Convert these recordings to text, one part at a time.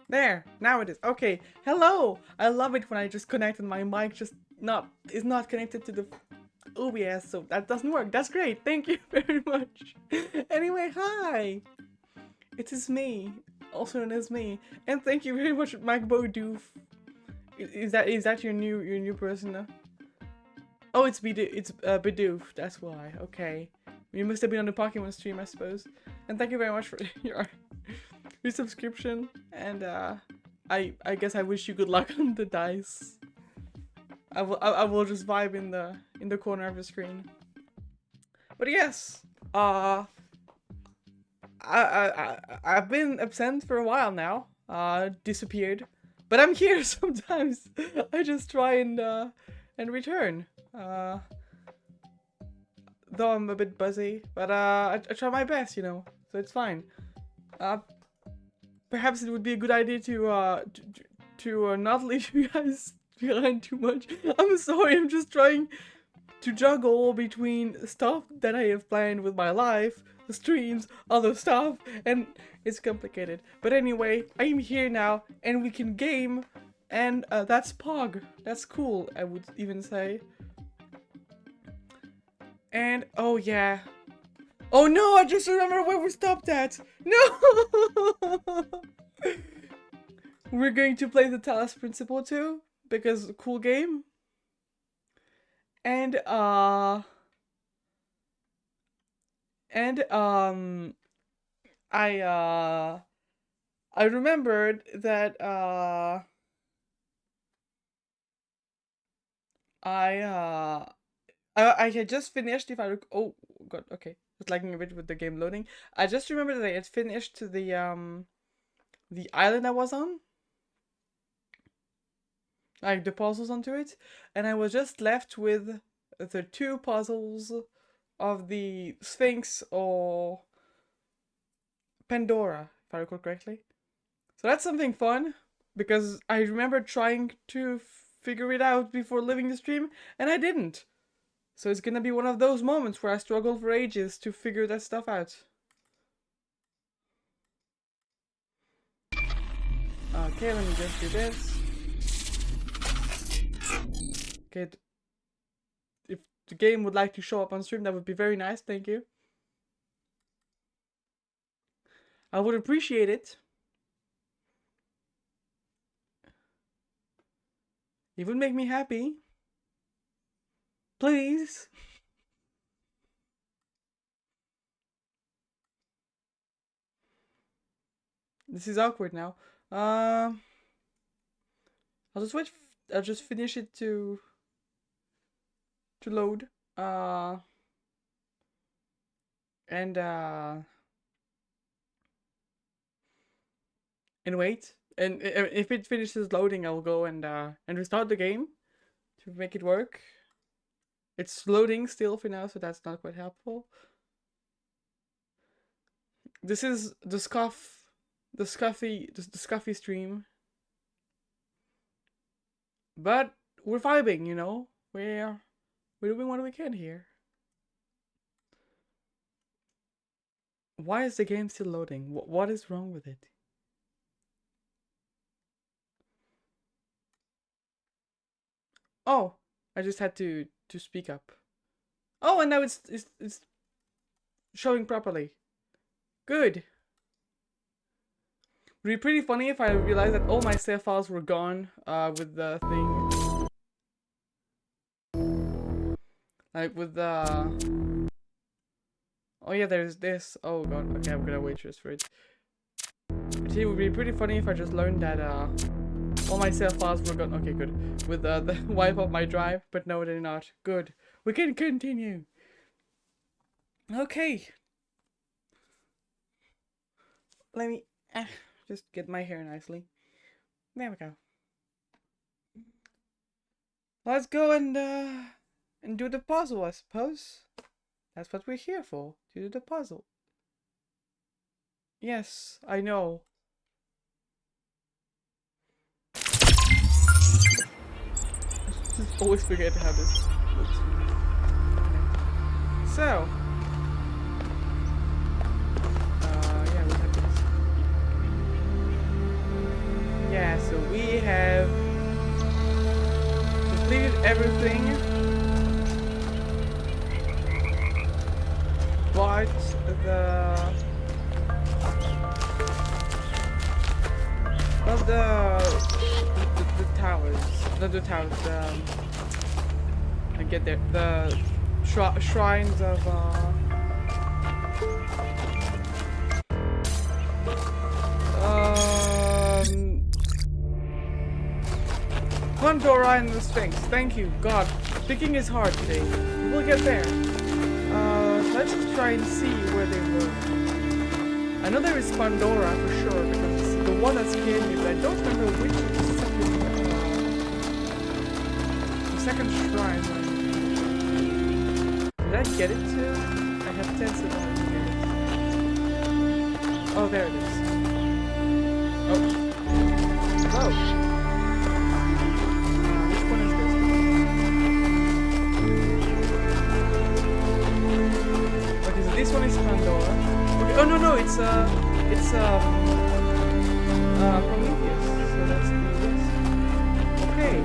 There, now it is. Okay, hello! I love it when I just connect and my mic just is not connected to the OBS, so that doesn't work. That's great, thank you very much. Anyway, hi! It is me, also known as me, and thank you very much, Mike Bodoof. Is that your new person? Oh, it's Bidoof. That's why. Okay, you must have been on the Pokemon stream, I suppose. And thank you very much for your subscription. And I guess I wish you good luck on the dice. I will just vibe in the corner of the screen. But yes, I've been absent for a while now. Disappeared, but I'm here sometimes. I just try and return. Though I'm a bit busy, but I try my best, you know, so it's fine. Perhaps it would be a good idea to not leave you guys behind too much. I'm sorry, I'm just trying to juggle between stuff that I have planned with my life, the streams, other stuff, and it's complicated. But anyway, I'm here now, and we can game, and that's Pog. That's cool, I would even say. And, oh yeah. Oh no, I just remember where we stopped at! No! We're going to play the Talos Principle too, because cool game. And I remembered that I had just finished, if I oh god, okay, just lagging a bit with the game loading. I just remembered that I had finished the island I was on, like the puzzles onto it, and I was just left with the 2 puzzles of the Sphinx or Pandora, if I recall correctly. So that's something fun, because I remember trying to figure it out before leaving the stream, and I didn't. So it's gonna be one of those moments where I struggle for ages to figure that stuff out. Okay, let me just do this. Okay, if the game would like to show up on stream, that would be very nice, thank you. I would appreciate it. It would make me happy. Please. This is awkward now. I'll just wait. I'll just finish it to load. And wait. And if it finishes loading, I'll go and restart the game to make it work. It's loading still for now, so that's not quite helpful. This is the Scuffy stream. But we're vibing, you know? We're doing what we can here. Why is the game still loading? What is wrong with it? Oh, I just had to speak up. Oh, and now it's showing properly. Good. Would be pretty funny if I realized that all my save files were gone with the thing. Like with the... Oh yeah, there's this. Oh god, okay, I'm gonna wait just for it. But it would be pretty funny if I just learned that all my save files were gone. Okay, good. With the wipe of my drive, but no, they're not. Good. We can continue. Okay. Let me just get my hair nicely. There we go. Let's go and do the puzzle, I suppose. That's what we're here for, to do the puzzle. Yes, I know. Always forget how this looks. So, yeah, we have this. Yeah, so we have completed everything, but the towers, not the towers, I get there, the shrines of Pandora and the Sphinx. Thank you, God. Picking is hard today. We'll get there. Let's try and see where they were. I know there is Pandora for sure, because it's the one that scared me, but I don't remember which second shrine. Did I get it too? I have 10 seconds to get it. Oh, there it is. Oh. Oh. Which one is this? basement door. Okay. Oh no, it's Prometheus. So let's do this. Okay.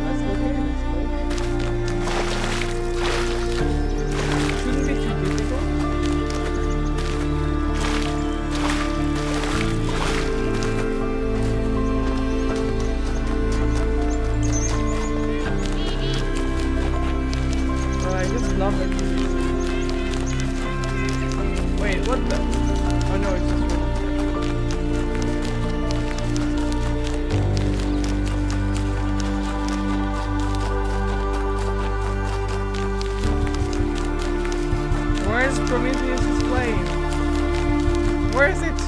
Let's look at this. Shouldn't be too difficult. I just love it. Wait, what the? Oh no, it's just one. Where is Prometheus' plane? Where is it?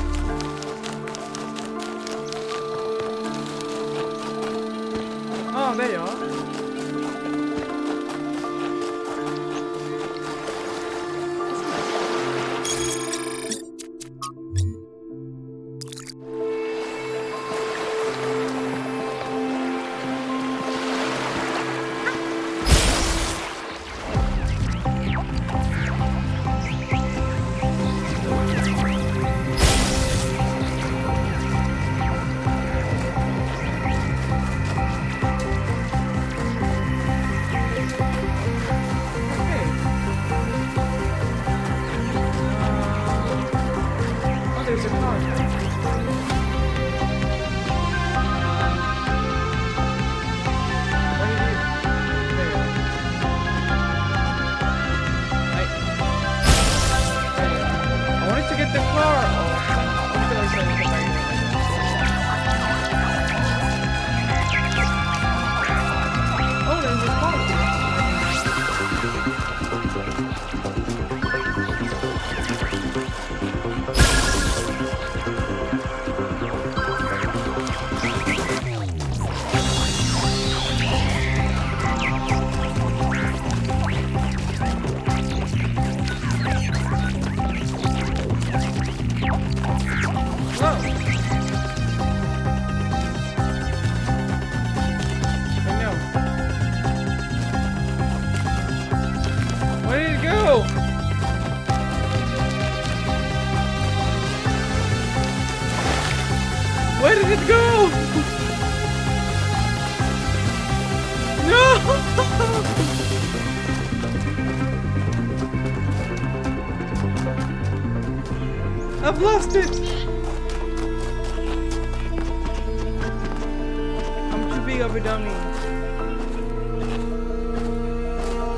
Oh, there you are. There's a car. What do you do? There. I wanted to get the car. Oh, until I started to come back here. Oh, there's a car here. Where did it go? Where did it go? No! I've lost it! I'm too big of a dummy.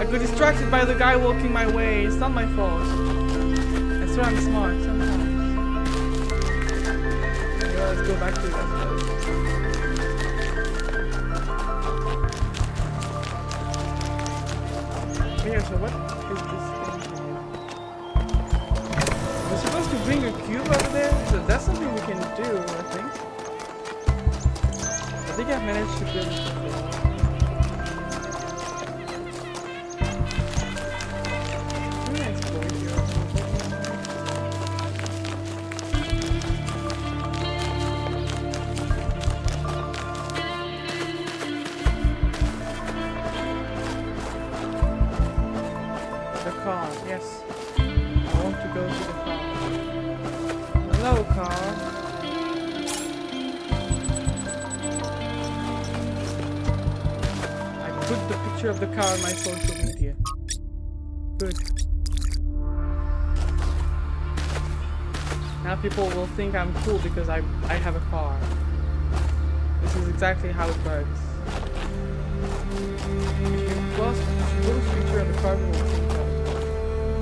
I got distracted by the guy walking my way. It's not my fault. I swear I'm smart sometimes. Yeah, let's go back to that. Here, so what is this thing? We're supposed to bring a cube over there? So that's something we can do, I think. I think I've managed to build it before. Car, yes. I want to go to the car. Hello, car. I put the picture of the car on my social media. Good. Now people will think I'm cool because I have a car. This is exactly how it works. If you post a picture of the car, people will think that.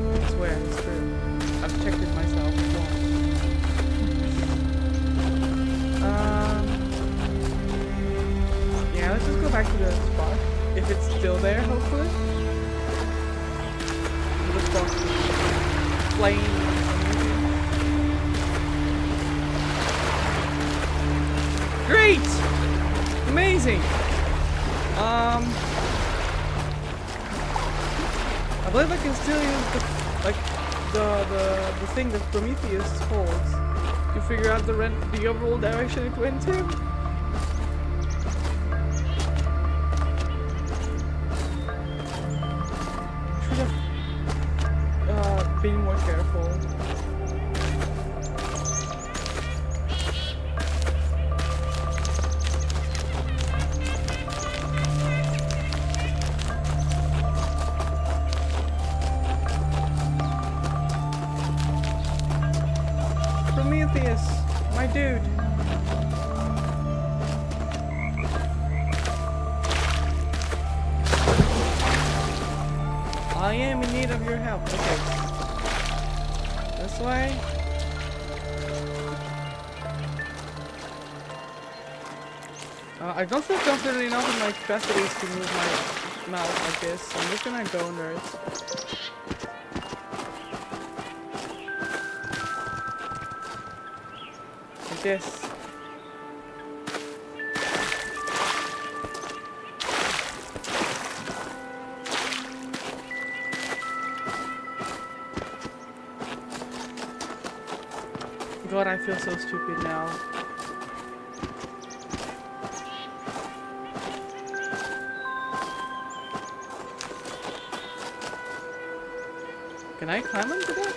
I swear, it's true. I've checked it myself before. Yeah, let's just go back to the spot. If it's still there, hopefully. The spot plane. Great! Amazing! I believe I can still use the thing that Prometheus holds to figure out the overall direction it went to. being more careful. Prometheus, my dude. I am in need of your help. Okay. This way. I don't feel confident enough in my capacities to move my mouse like this, so I'm just gonna go under it. Like this. God, I feel so stupid now. Can I climb onto that?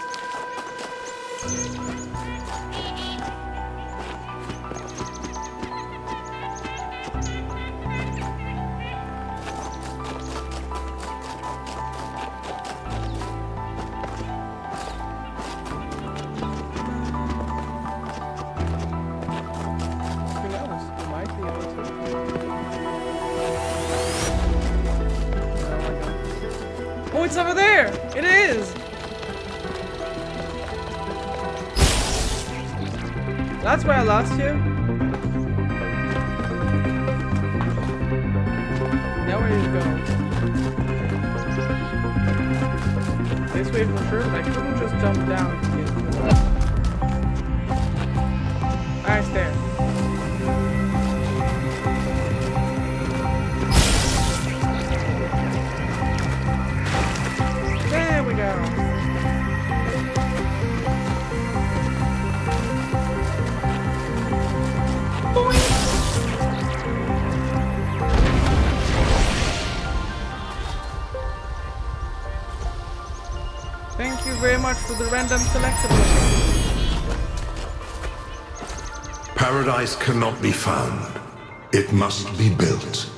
Oh, it's over there! It is! That's where I lost you. Now where do you go? This way for sure? I couldn't just jump down to get to it. Ah, it's there. There we go. Thank you very much for the random collectible. Paradise cannot be found. It must be built.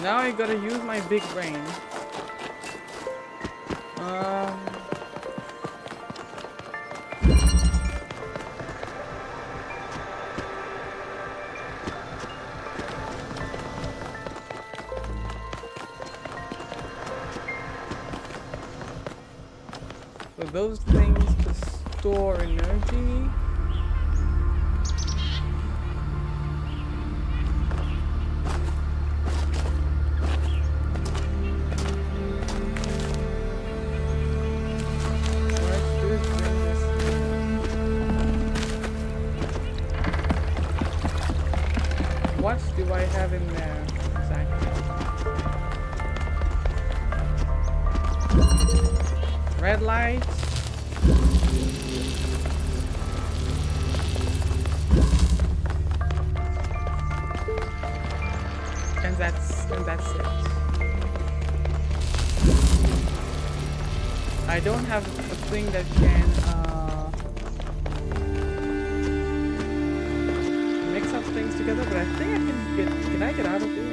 Now I gotta use my big brain. So those things to store energy. What do I have in there exactly? Red lights. And that's it. I don't have a thing that can mix up things together, but I think I can I get out of here?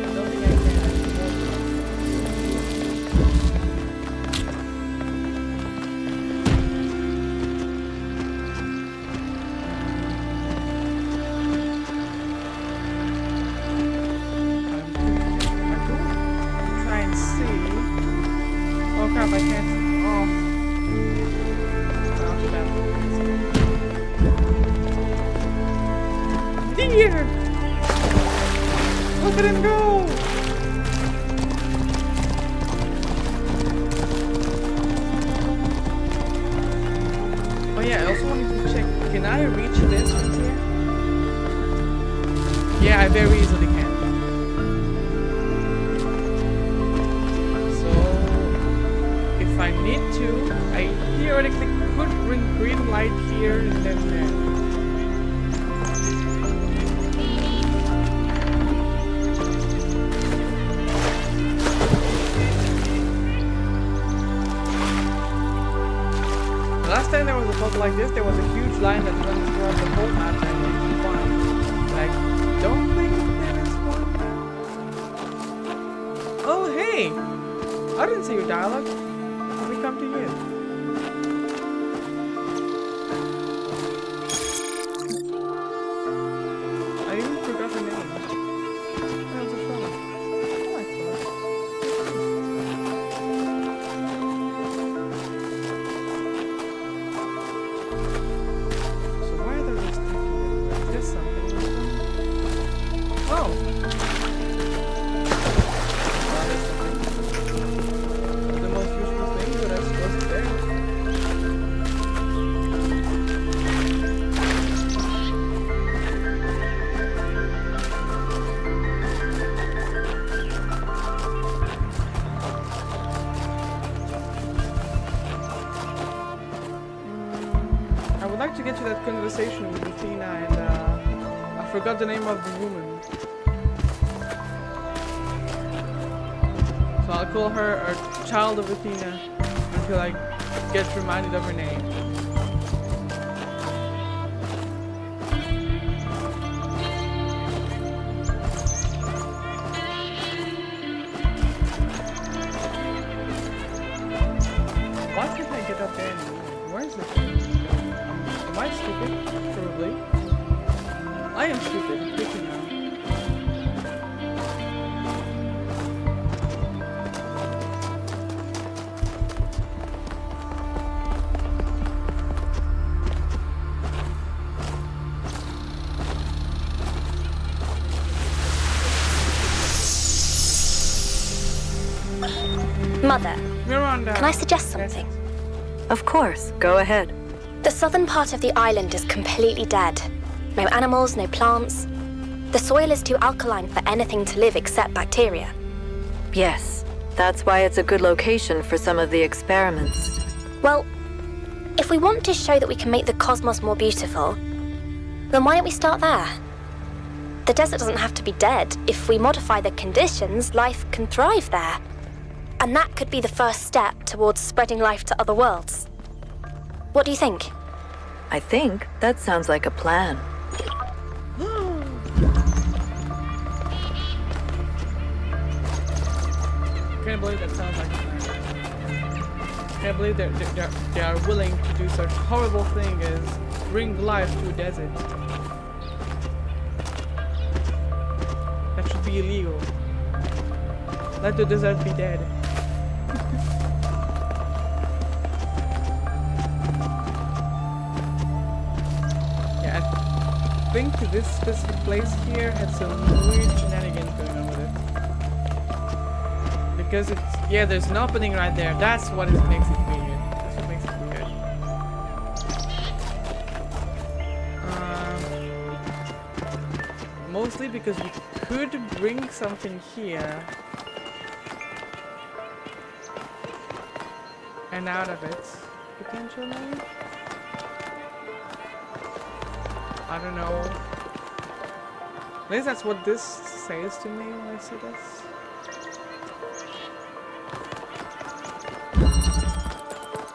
I don't think I can. Oh crap, I can't. Oh. Deer! Look at him go! Oh yeah, I also wanted to check. Can I reach this from here? Yeah, I very easily can. If I need to, I theoretically could bring green light here and then there. So like this, there was a huge line that runs throughout the whole map that I wanted to find. But I don't think there is one now. Oh, hey! I didn't see your dialogue. Let me come to you. I even forgot her name. That was a fella. I like her. So why are they just thinking that there's something? Oh! Well, there's something. The most useful thing, but I suppose it's there. I would like to get to that conversation with Athena and I forgot the name of the woman. So I'll call her a child of Athena until I get reminded of her name. Why can't I get up there anymore? Where is it? Am I stupid? Probably. I am stupid. Good to know. Mother, Miranda. can I suggest something? Of course, go ahead. The southern part of the island is completely dead. No animals, no plants. The soil is too alkaline for anything to live except bacteria. Yes, that's why it's a good location for some of the experiments. Well, if we want to show that we can make the cosmos more beautiful, then why don't we start there? The desert doesn't have to be dead. If we modify the conditions, life can thrive there. And that could be the first step towards spreading life to other worlds. What do you think? I think that sounds like a plan. Can't believe that sounds like a plan. Can't believe they are willing to do such horrible thing as bring life to a desert. That should be illegal. Let the desert be dead. Yeah, I think this specific place here had some weird shenanigans going on with it. Because it's, yeah, there's an opening right there. That's what makes it weird. That's what makes it weird. Mostly because we could bring something here and out of it, potentially. I don't know. At least that's what this says to me when I see this.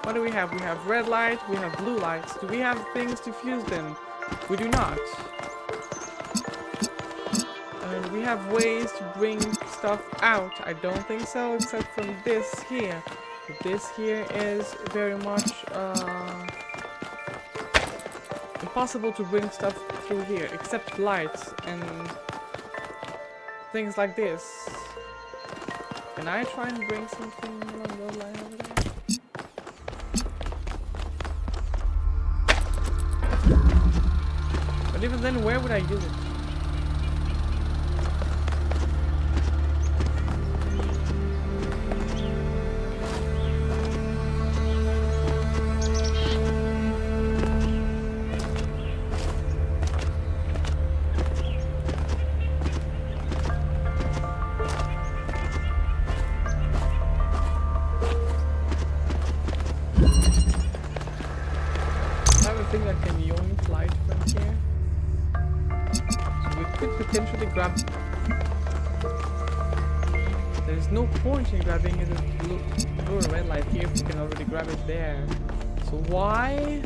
What do we have? We have red light, we have blue lights. Do we have things to fuse them? We do not. And we have ways to bring stuff out. I don't think so, except from this here. But this here is very much impossible to bring stuff through here, except lights and things like this. Can I try and bring something along those lines over there? But even then, where would I use it? Thing that can yoink light from here. So we could potentially grab. There's no point in grabbing it with blue or red light here if we can already grab it there. So why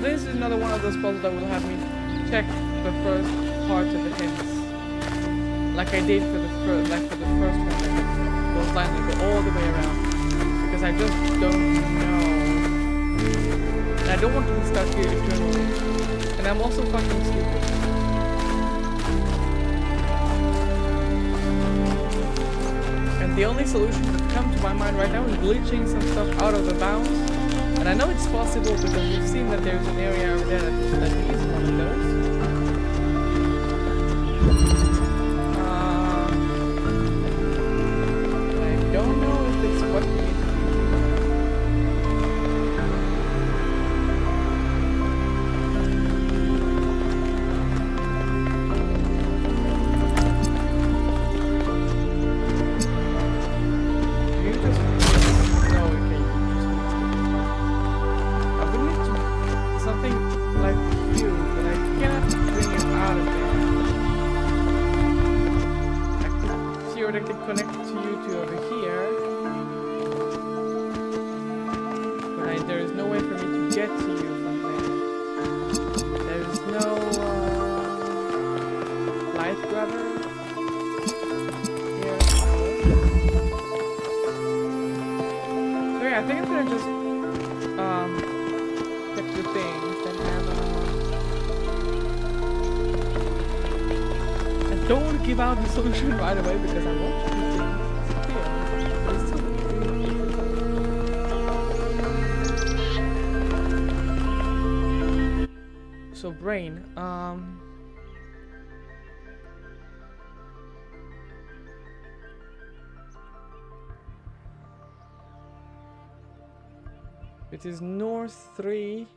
this is another one of those puzzles that will have me check the first parts of the hints. Like I did for the first one, like those lines that go all the way around. Because I just don't know. And I don't want to be stuck here eternally. And I'm also fucking stupid. And the only solution that comes to my mind right now is glitching some stuff out of the bounds. And I know it's possible because we've seen that there's an area over there that needs one of those. I don't know if it's what we need to do. You just... No, okay, you just need to... I would need to... something like you, but I cannot bring it out of there. I could theoretically connect to you two over here. But there is no way for me to get to you from there. There's no light grabber here. So yeah, I think I'm gonna just check the things and have I don't want to give out the solution right away because I want to keep things clear. So brain, it is north 3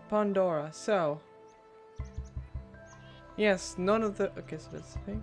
Pandora. So yes, none of the okay, so that's the thing.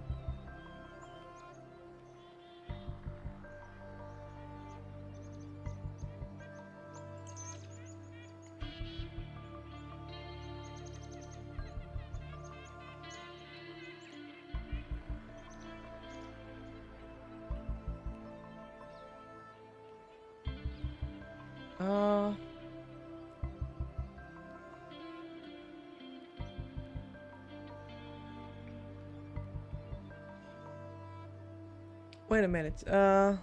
Wait a minute. Yeah,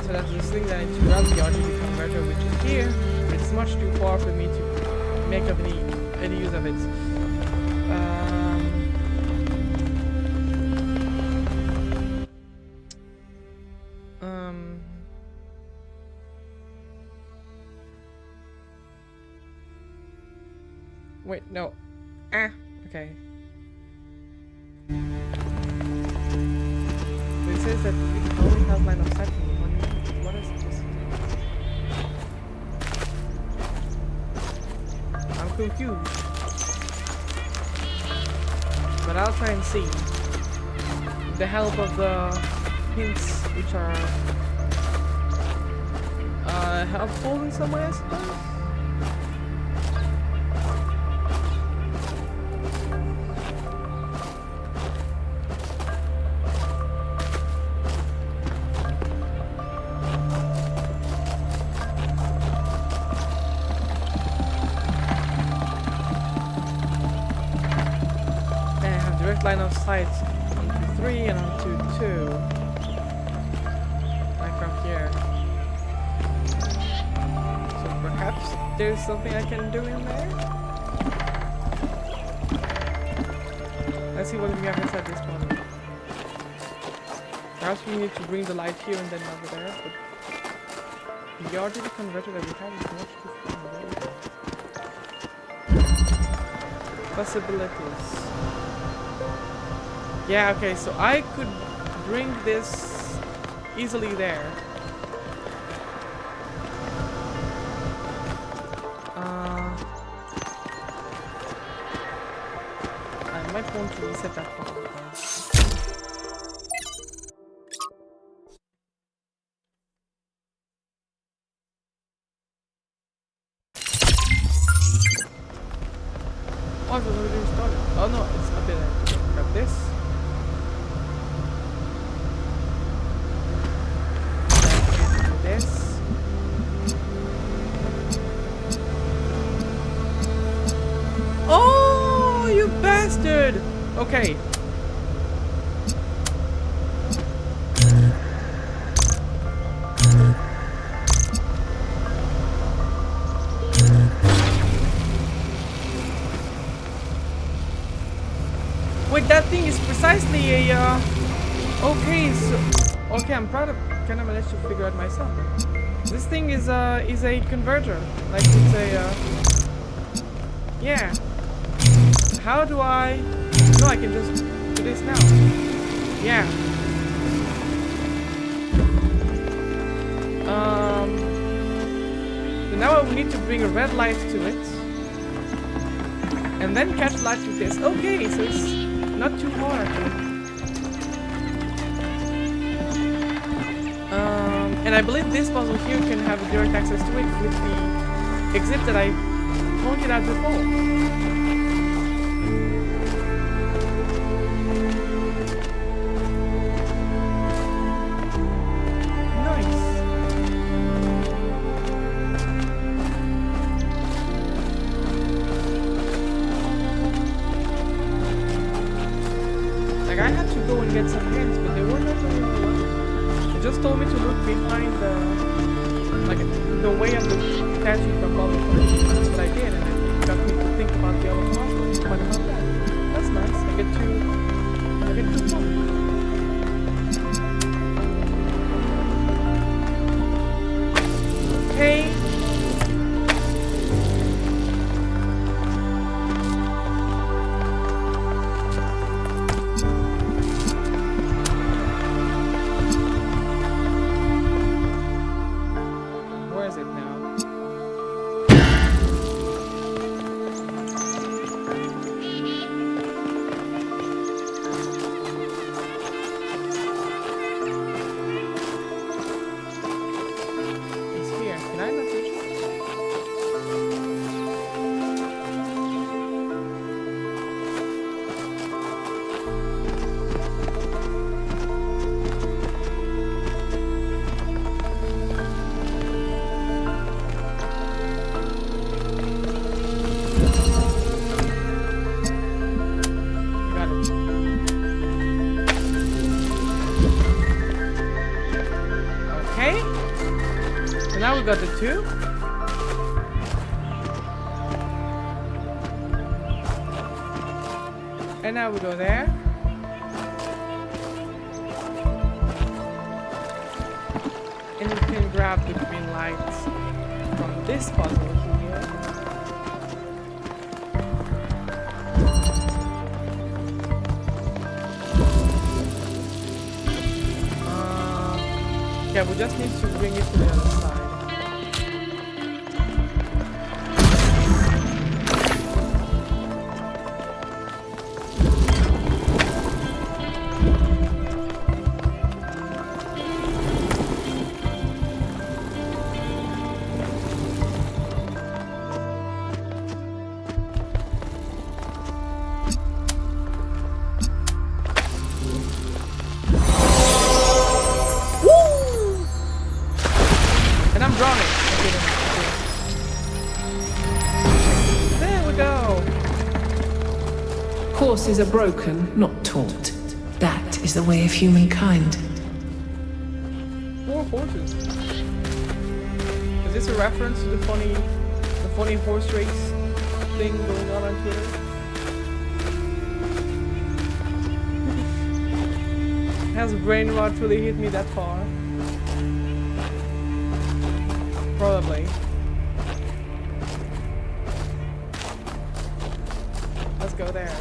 so that's this thing that I need to grab the RGB converter, which is here. But it's much too far for me to make up any use of it. Wait, no. Ah, okay. So it says that it only has line of sight. What is this? I'm confused. But I'll try and see. With the help of the hints, which are helpful in some way, I suppose. Line of sight onto 3 and onto 2. Like from here. So perhaps there's something I can do in there? Let's see what we have inside this one. Perhaps we need to bring the light here and then over there, but the RGB converter that we have is much too far. Possibilities. Yeah, okay, so I could bring this easily there. I might want to reset that one. Oh, it was already started. Oh no, it's up there. Grab this. And this. Oh, you bastard! Okay. Wait, that thing is precisely a, okay, so, okay, I'm proud of, can I manage to figure out myself? This thing is a converter, like it's a, yeah. How do I, no, I can just do this now. Yeah. So now I will need to bring a red light to it. And then catch light with this. Okay, so it's not too hard actually. And I believe this puzzle here can have direct access to it with the exit that I pointed out before. I had to go and get some hands, but they weren't open. They just told me to look behind the, like, the way of the statue from Bubble. That's what I did, and it got me to think about the other puzzles. What about that? That's nice. I get to talk. Okay. Now we got the two. And now we go there. And we can grab the green lights from this puzzle here. Yeah, we just need to bring it to the other side. And I'm drowning. There we go. Horses are broken, not taught. That is the way of humankind. 4 horses. Is this a reference to the funny horse race thing going on Twitter? Has brain rot really hit me that far? Probably. Let's go there.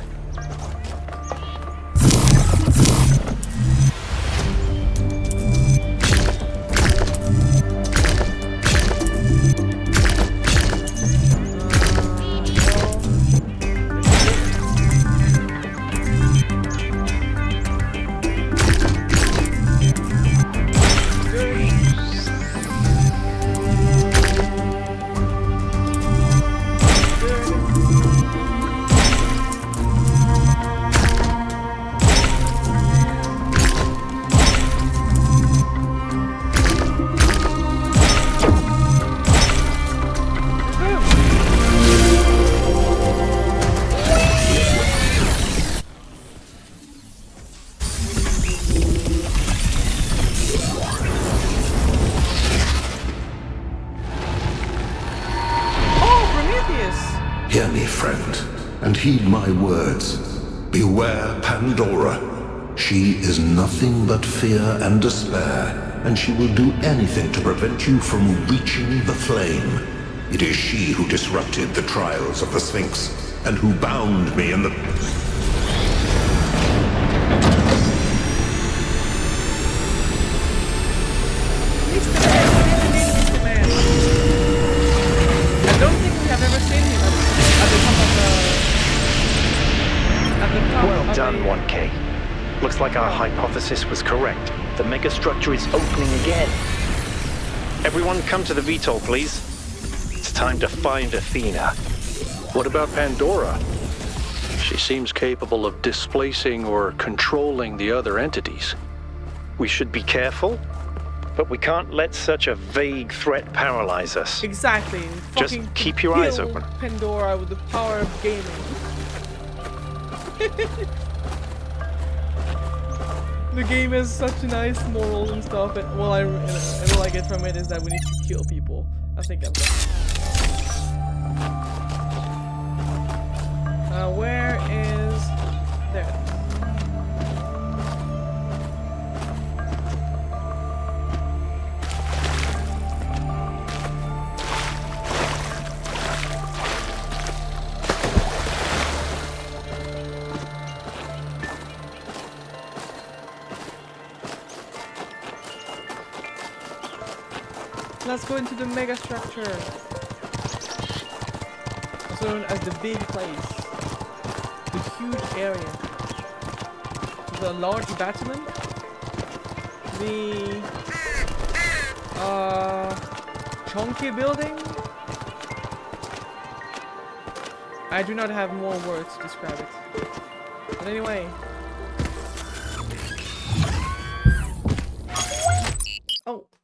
and heed my words. Beware Pandora. She is nothing but fear and despair, and she will do anything to prevent you from reaching the flame. It is she who disrupted the trials of the Sphinx, and who bound me in the... Mr. Man. I don't think we have ever seen him at the top of the... At the top Well of done, the... 1K. Looks like our hypothesis was correct. The megastructure is opening again. Everyone come to the VTOL, please. It's time to find Athena. What about Pandora? She seems capable of displacing or controlling the other entities. We should be careful, but we can't let such a vague threat paralyze us. Exactly. Just Fucking keep your eyes kill open. Pandora with the power of gaming. The game has such nice morals and stuff, and all I get from it is that we need to kill people. I think I'm done. Where is... There. Let's go into the mega structure, also known as the big place, the huge area, the large batman, the chunky building. I do not have more words to describe it, but anyway.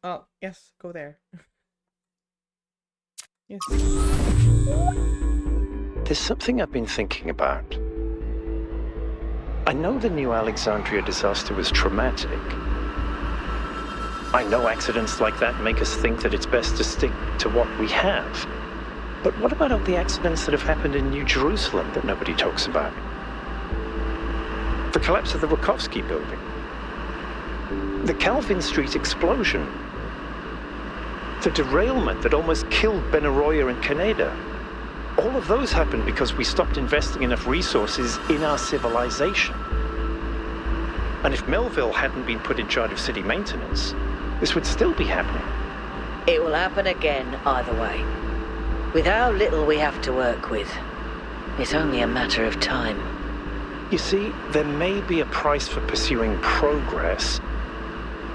Oh, yes, go there. Yes. There's something I've been thinking about. I know the New Alexandria disaster was traumatic. I know accidents like that make us think that it's best to stick to what we have. But what about all the accidents that have happened in New Jerusalem that nobody talks about? The collapse of the Rakovsky building. The Calvin Street explosion. The derailment that almost killed Benaroya and Kaneda. All of those happened because we stopped investing enough resources in our civilization. And if Melville hadn't been put in charge of city maintenance, this would still be happening. It will happen again either way. With how little we have to work with, it's only a matter of time. You see, there may be a price for pursuing progress,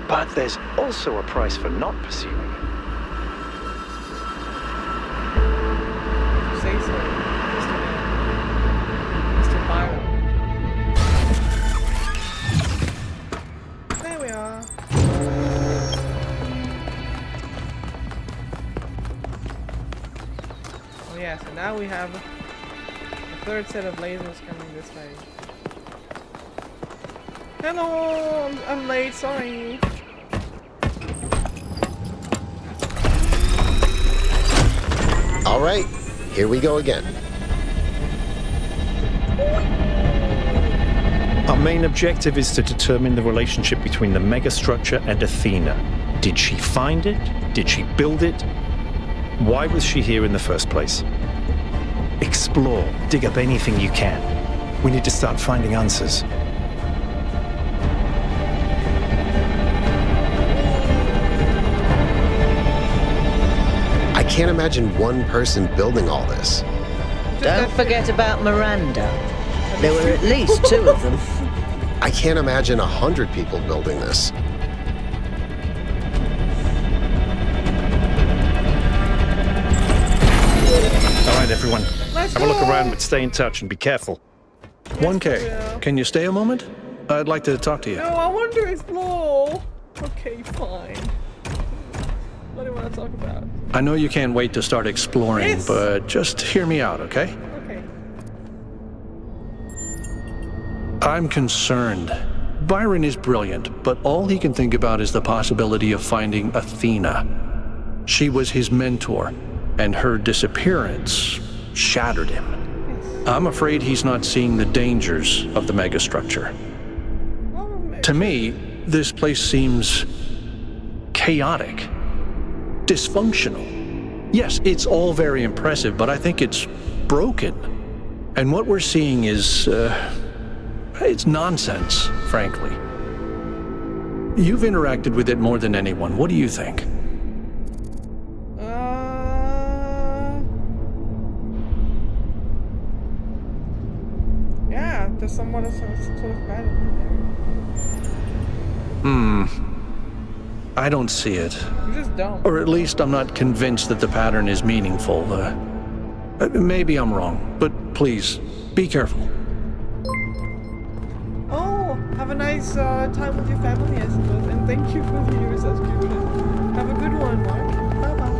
but there's also a price for not pursuing it. Say so, Mr. Man. Mr. Byron. There we are. Oh yeah, so now we have a third set of lasers coming this way. Hello! I'm late, sorry. All right, here we go again. Our main objective is to determine the relationship between the megastructure and Athena. Did she find it? Did she build it? Why was she here in the first place? Explore, dig up anything you can. We need to start finding answers. I can't imagine one person building all this. Don't forget about Miranda. There were at least 2 of them. I can't imagine 100 people building this. All right, everyone. Let's Have a look go. around, but stay in touch and be careful. 1K, can you stay a moment? I'd like to talk to you. No, I want to explore. Okay, fine. What do you want to talk about? I know you can't wait to start exploring, Yes. but just hear me out, okay? Okay. I'm concerned. Byron is brilliant, but all he can think about is the possibility of finding Athena. She was his mentor, and her disappearance shattered him. I'm afraid he's not seeing the dangers of the megastructure. To me, this place seems chaotic, dysfunctional. Yes, it's all very impressive, but I think it's broken. And what we're seeing is, it's nonsense, frankly. You've interacted with it more than anyone. What do you think? Yeah, there's some sort of pattern in there. I don't see it. You just don't. Or at least I'm not convinced that the pattern is meaningful. Maybe I'm wrong, but please, be careful. Oh, have a nice time with your family, I suppose. And thank you for the new subscription. Have a good one, Mark. Bye-bye.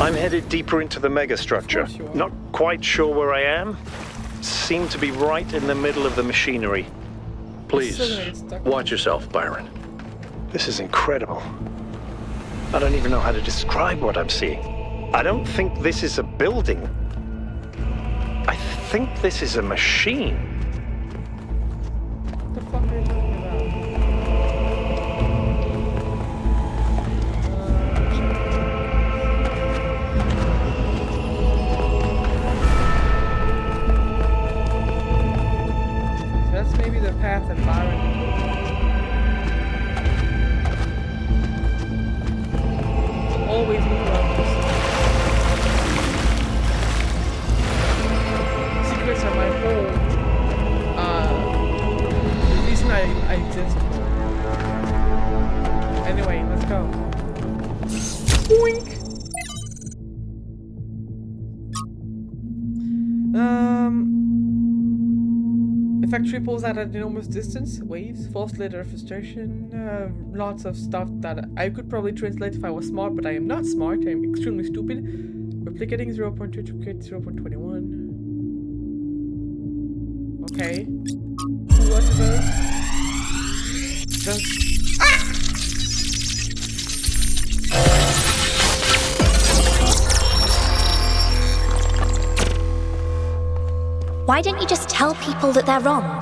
I'm headed deeper into the megastructure. Not quite sure where I am. Seem to be right in the middle of the machinery. Please, watch yourself, Byron. This is incredible. I don't even know how to describe what I'm seeing. I don't think this is a building. I think this is a machine. What the fuck are you talking That's maybe the path that Byron always look around this. Secrets are my whole the reason I exist. Anyway, let's go. Boink! Effect triples at an enormous distance, waves, false letter of frustration, lots of stuff that I could probably translate if I was smart, but I am not smart, I am extremely stupid. Replicating 0.2 to create 0.21. Okay. What are those? Why don't you just tell people that they're wrong?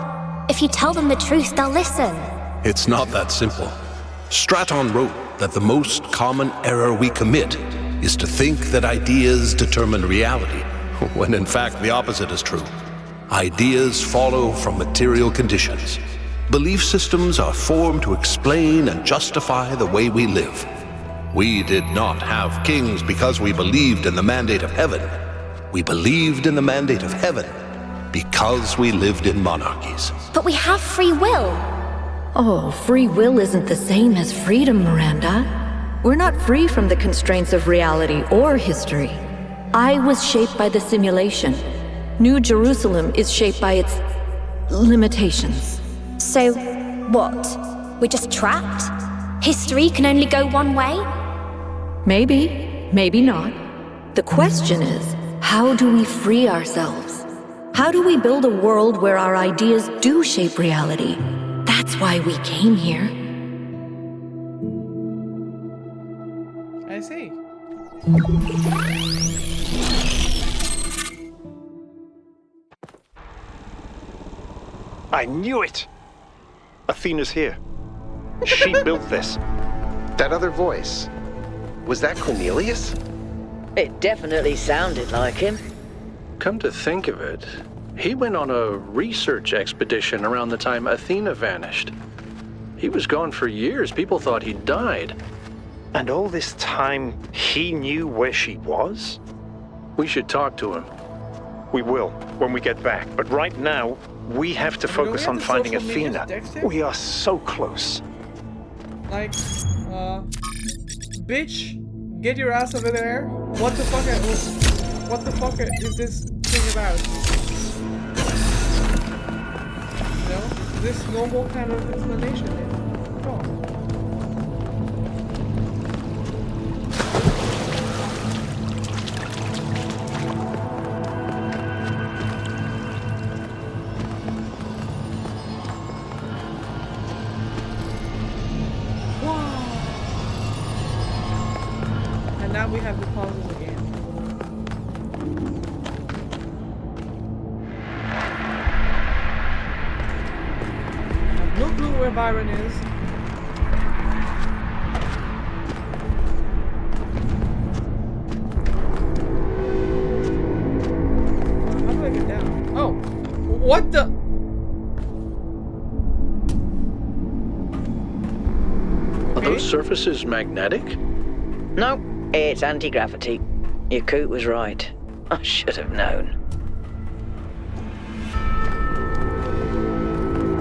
If you tell them the truth, they'll listen. It's not that simple. Straton wrote that the most common error we commit is to think that ideas determine reality, when in fact the opposite is true. Ideas follow from material conditions. Belief systems are formed to explain and justify the way we live. We did not have kings because we believed in the mandate of heaven. We believed in the mandate of heaven because we lived in monarchies. But we have free will. Oh, free will isn't the same as freedom, Miranda. We're not free from the constraints of reality or history. I was shaped by the simulation. New Jerusalem is shaped by its limitations. So, what? We're just trapped? History can only go one way? Maybe, maybe not. The question is, how do we free ourselves? How do we build a world where our ideas do shape reality? That's why we came here. I see. I knew it! Athena's here. She built this. That other voice, was that Cornelius? It definitely sounded like him. Come to think of it, he went on a research expedition around the time Athena vanished. He was gone for years. People thought he'd died. And all this time, he knew where she was? We should talk to him. We will, when we get back. But right now, we have to focus on finding Athena. We are so close. Like, bitch, get your ass over there. What the fuck is this thing about? You know, this normal kind of explanation here. Come on. we have the puzzles again. I have no clue where BYRON is. How do I get down? Oh! What the? Are those surfaces magnetic? No, it's anti-gravity. Your coot was right. I should have known.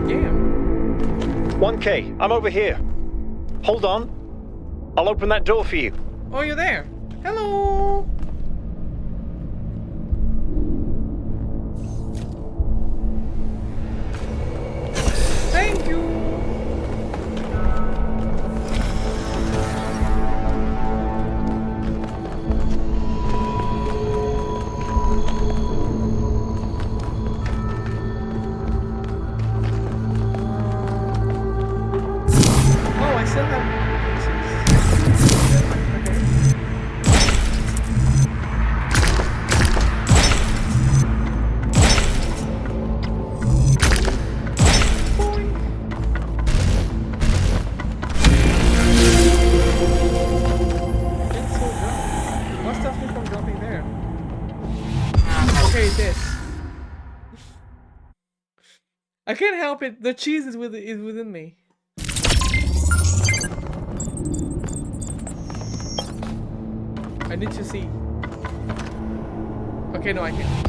Damn. 1K, I'm over here. Hold on. I'll open that door for you. Oh, you're there. Hello. Thank you. Oh, I still have I can't help it. The cheese is within me. I need to see. Okay, no, I can't.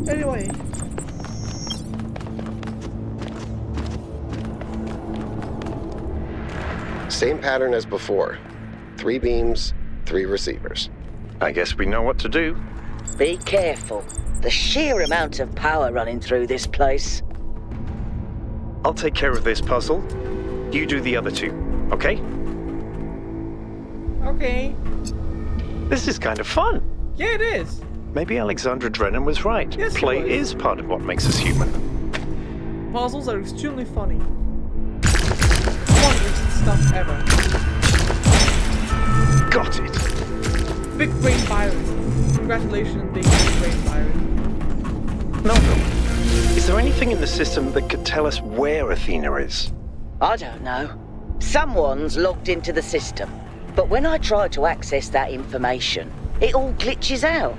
Anyway. Same pattern as before. 3 beams, 3 receivers. I guess we know what to do. Be careful. The sheer amount of power running through this place. I'll take care of this puzzle. You do the other 2, okay? Okay. This is kind of fun. Yeah, it is. Maybe Alexandra Drennan was right. Yes, she Play was. is part of what makes us human. Puzzles are extremely funny. Funniest stuff ever. Got it. Big brain virus. Congratulations, big brain virus. No. Is there anything in the system that could tell us where Athena is? I don't know. Someone's logged into the system. But when I try to access that information, it all glitches out.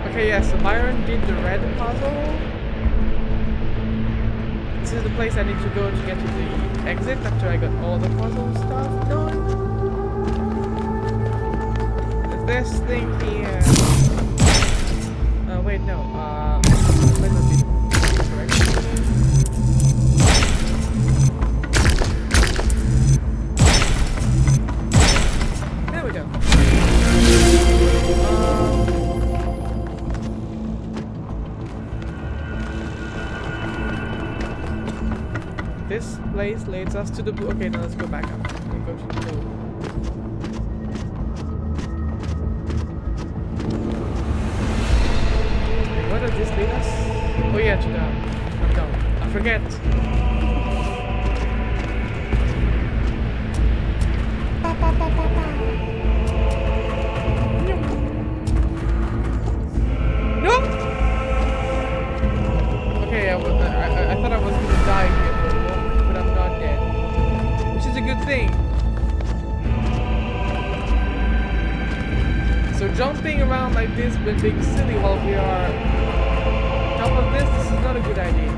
Okay, yeah, so BYRON did the red puzzle. This is the place I need to go to get to the exit after I got all the puzzle stuff done. There's this thing here. Wait, no. Might not be correct. There we go. This place leads us to the blue. Okay, now let's go back up. We'll go to the blue. Where does this lead us? Oh yeah, to the... I'm down. I forget. Pa, pa, pa, pa, pa. No! Okay, I thought I was gonna die here for a moment, but I'm not dead. Which is a good thing. So jumping around like this but being silly while we are on top of this is not a good idea.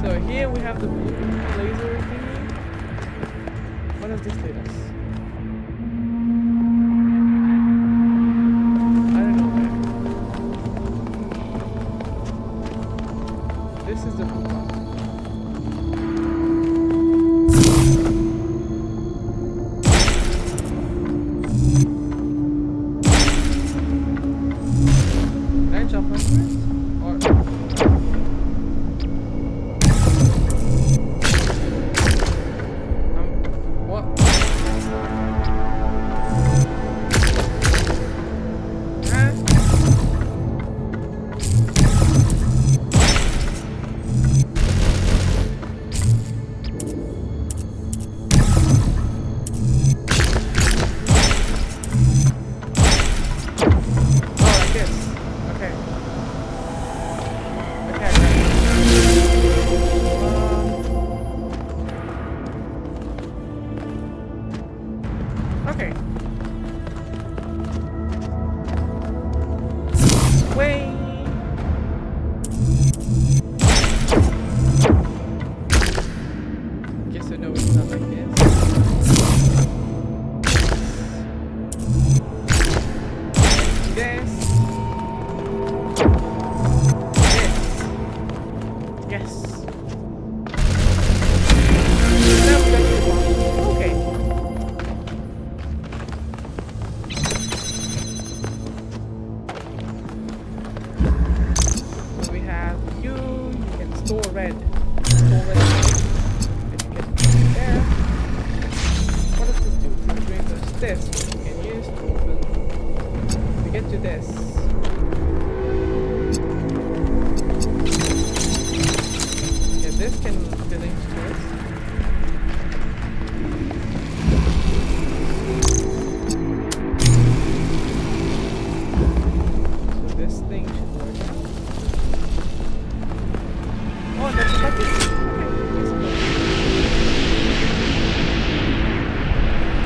So here we have the blue laser thingy. What does this lead us? I don't know where. This is the blue one. Can I jump on this? Or... Okay. Way. Guess I know it's not like this. This. Yes. Now we got the one. Okay. So we have you can store red. Store red. There. What does this do? It brings us this, which we can use to open. We get to this. Okay, this can link to this. So this thing should work out. Oh, that's like this.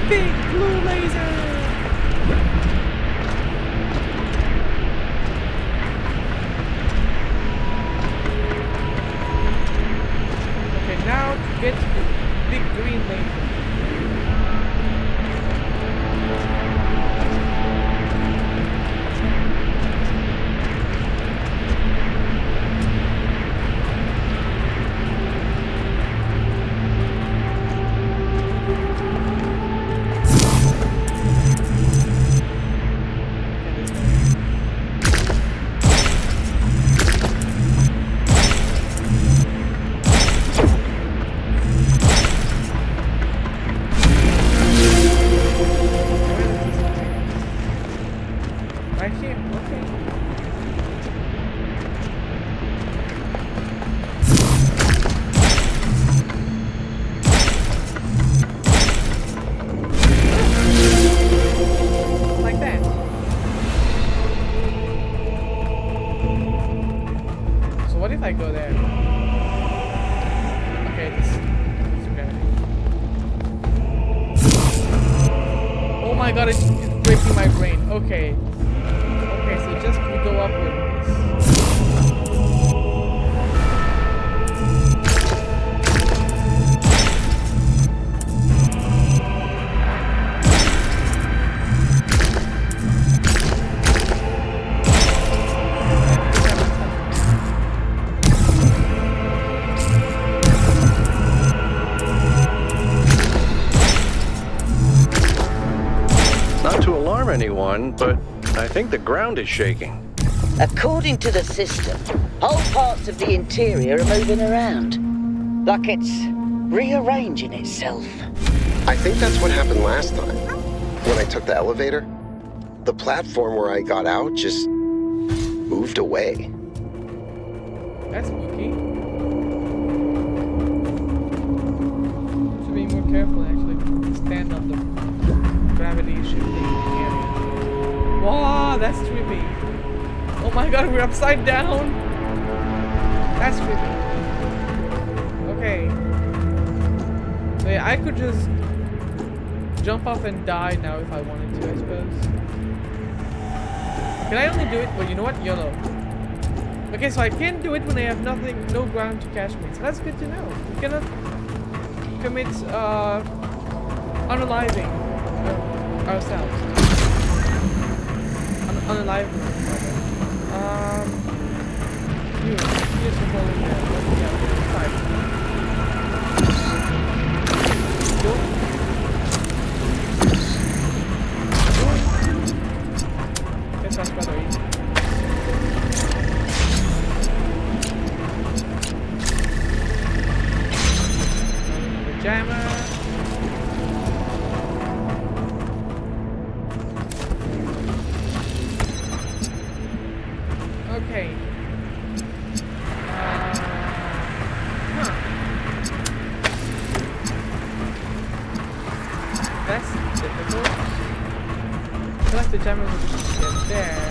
Big blue laser! Okay, now to get to the big green laser. Right here, okay. Like that. So what if I go there? Okay, this is gravity. Oh my god, it's breaking my brain. Okay. Okay, so just we go upward with this. Not to alarm anyone, but I think the ground is shaking. According to the system, whole parts of the interior are moving around. Like it's rearranging itself. I think that's what happened last time. When I took the elevator, the platform where I got out just moved away. That's spooky. Should be more careful actually. Stand on the gravity shifting area. Wow, that's trippy. Oh my god, we're upside down. That's trippy. Okay. So yeah, I could just jump off and die now if I wanted to, I suppose. Can I only do it? Well, you know what? YOLO. Okay, so I can do it when I have nothing, no ground to catch me. So that's good to know. We cannot commit unaliving ourselves. Unaliving. Use the ball in there. Yeah, fine. Go. Guess that's better easy. Jammer. Okay. That's difficult. I feel like the jammer will just get there.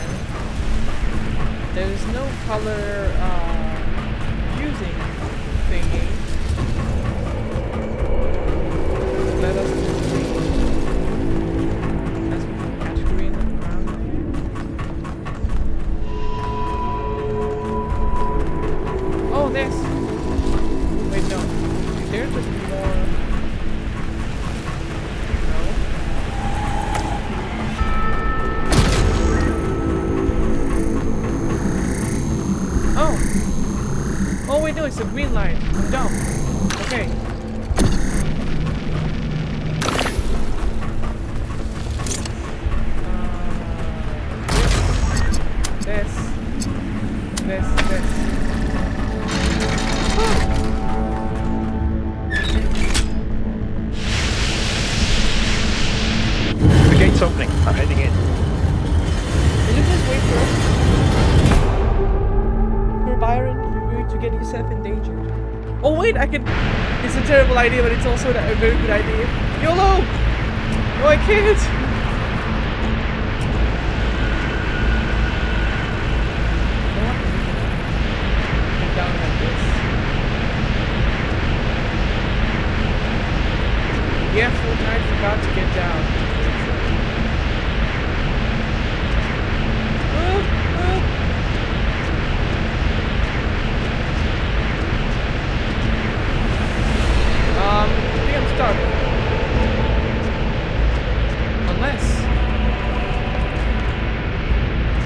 There's no color using thingy. Let us do green. wait, I can... It's a terrible idea, but it's also a very good idea. YOLO! No, I can't! Get down like this. Yeah, Fortnite's about to get down. I think I'm stuck.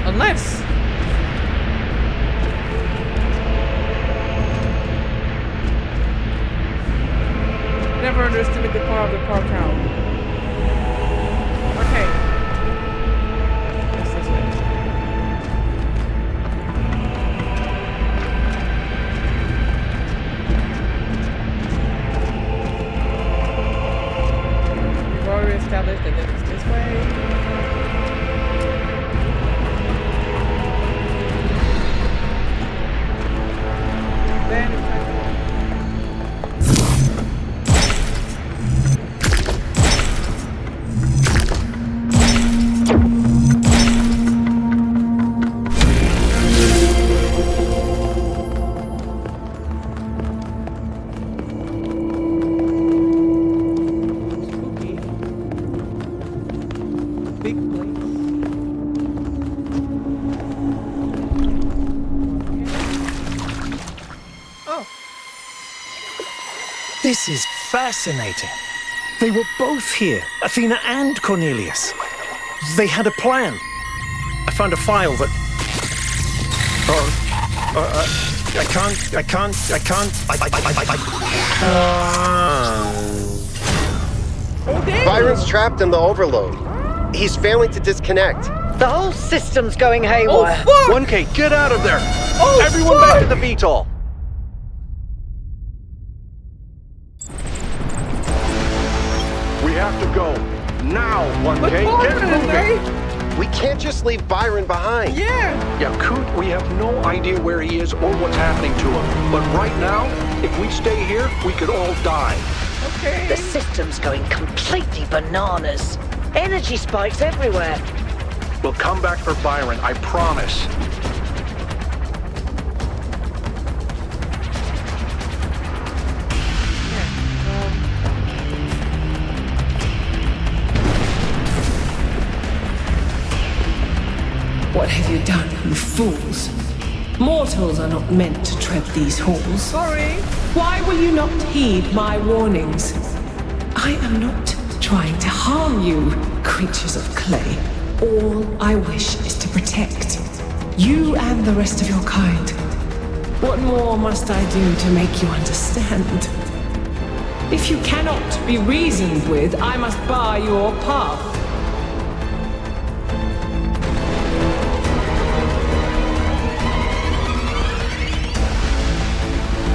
Unless. Never underestimate the power of the power cow. Okay. Yes, this way. We've already established that it's this way. Then it's time to This is fascinating. They were both here, Athena and Cornelius. They had a plan. I found a file that... I can't. Byron's trapped in the overload. He's failing to disconnect. The whole system's going haywire. Oh, fuck! 1K, get out of there! Oh, Everyone fuck! back to the VTOL! We have to go. Now, 1K, But get Byron, moving! right? We can't just leave Byron behind. Yeah! Yeah, Coot, we have no idea where he is or what's happening to him. But right now, if we stay here, we could all die. Okay. The system's going completely bananas. Energy spikes everywhere. We'll come back for Byron, I promise. What have you done, you fools? Mortals are not meant to tread these halls. Sorry. Why will you not heed my warnings? I am not trying to harm you, creatures of clay. All I wish is to protect you and the rest of your kind. What more must I do to make you understand? If you cannot be reasoned with, I must bar your path.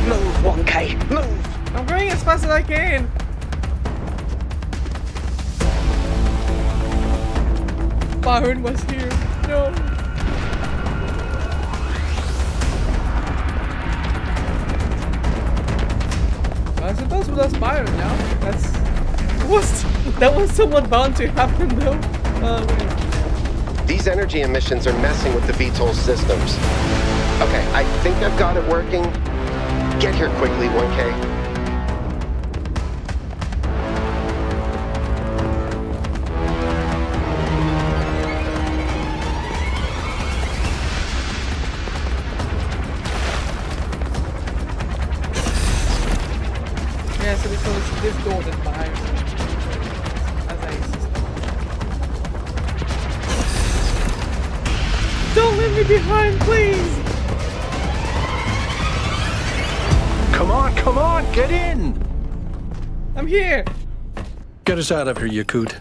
Move, 1K, move! I'm going as fast as I can. Byron was here. No. I suppose we lost Byron now. That was somewhat bound to happen though. Wait. These energy emissions are messing with the VTOL systems. Okay, I think I've got it working. Get here quickly, 1K. Yeah, so this door that's behind me. As I suspect. Don't leave me behind, please! Come on, get in! I'm here! Get us out of here, Yakut.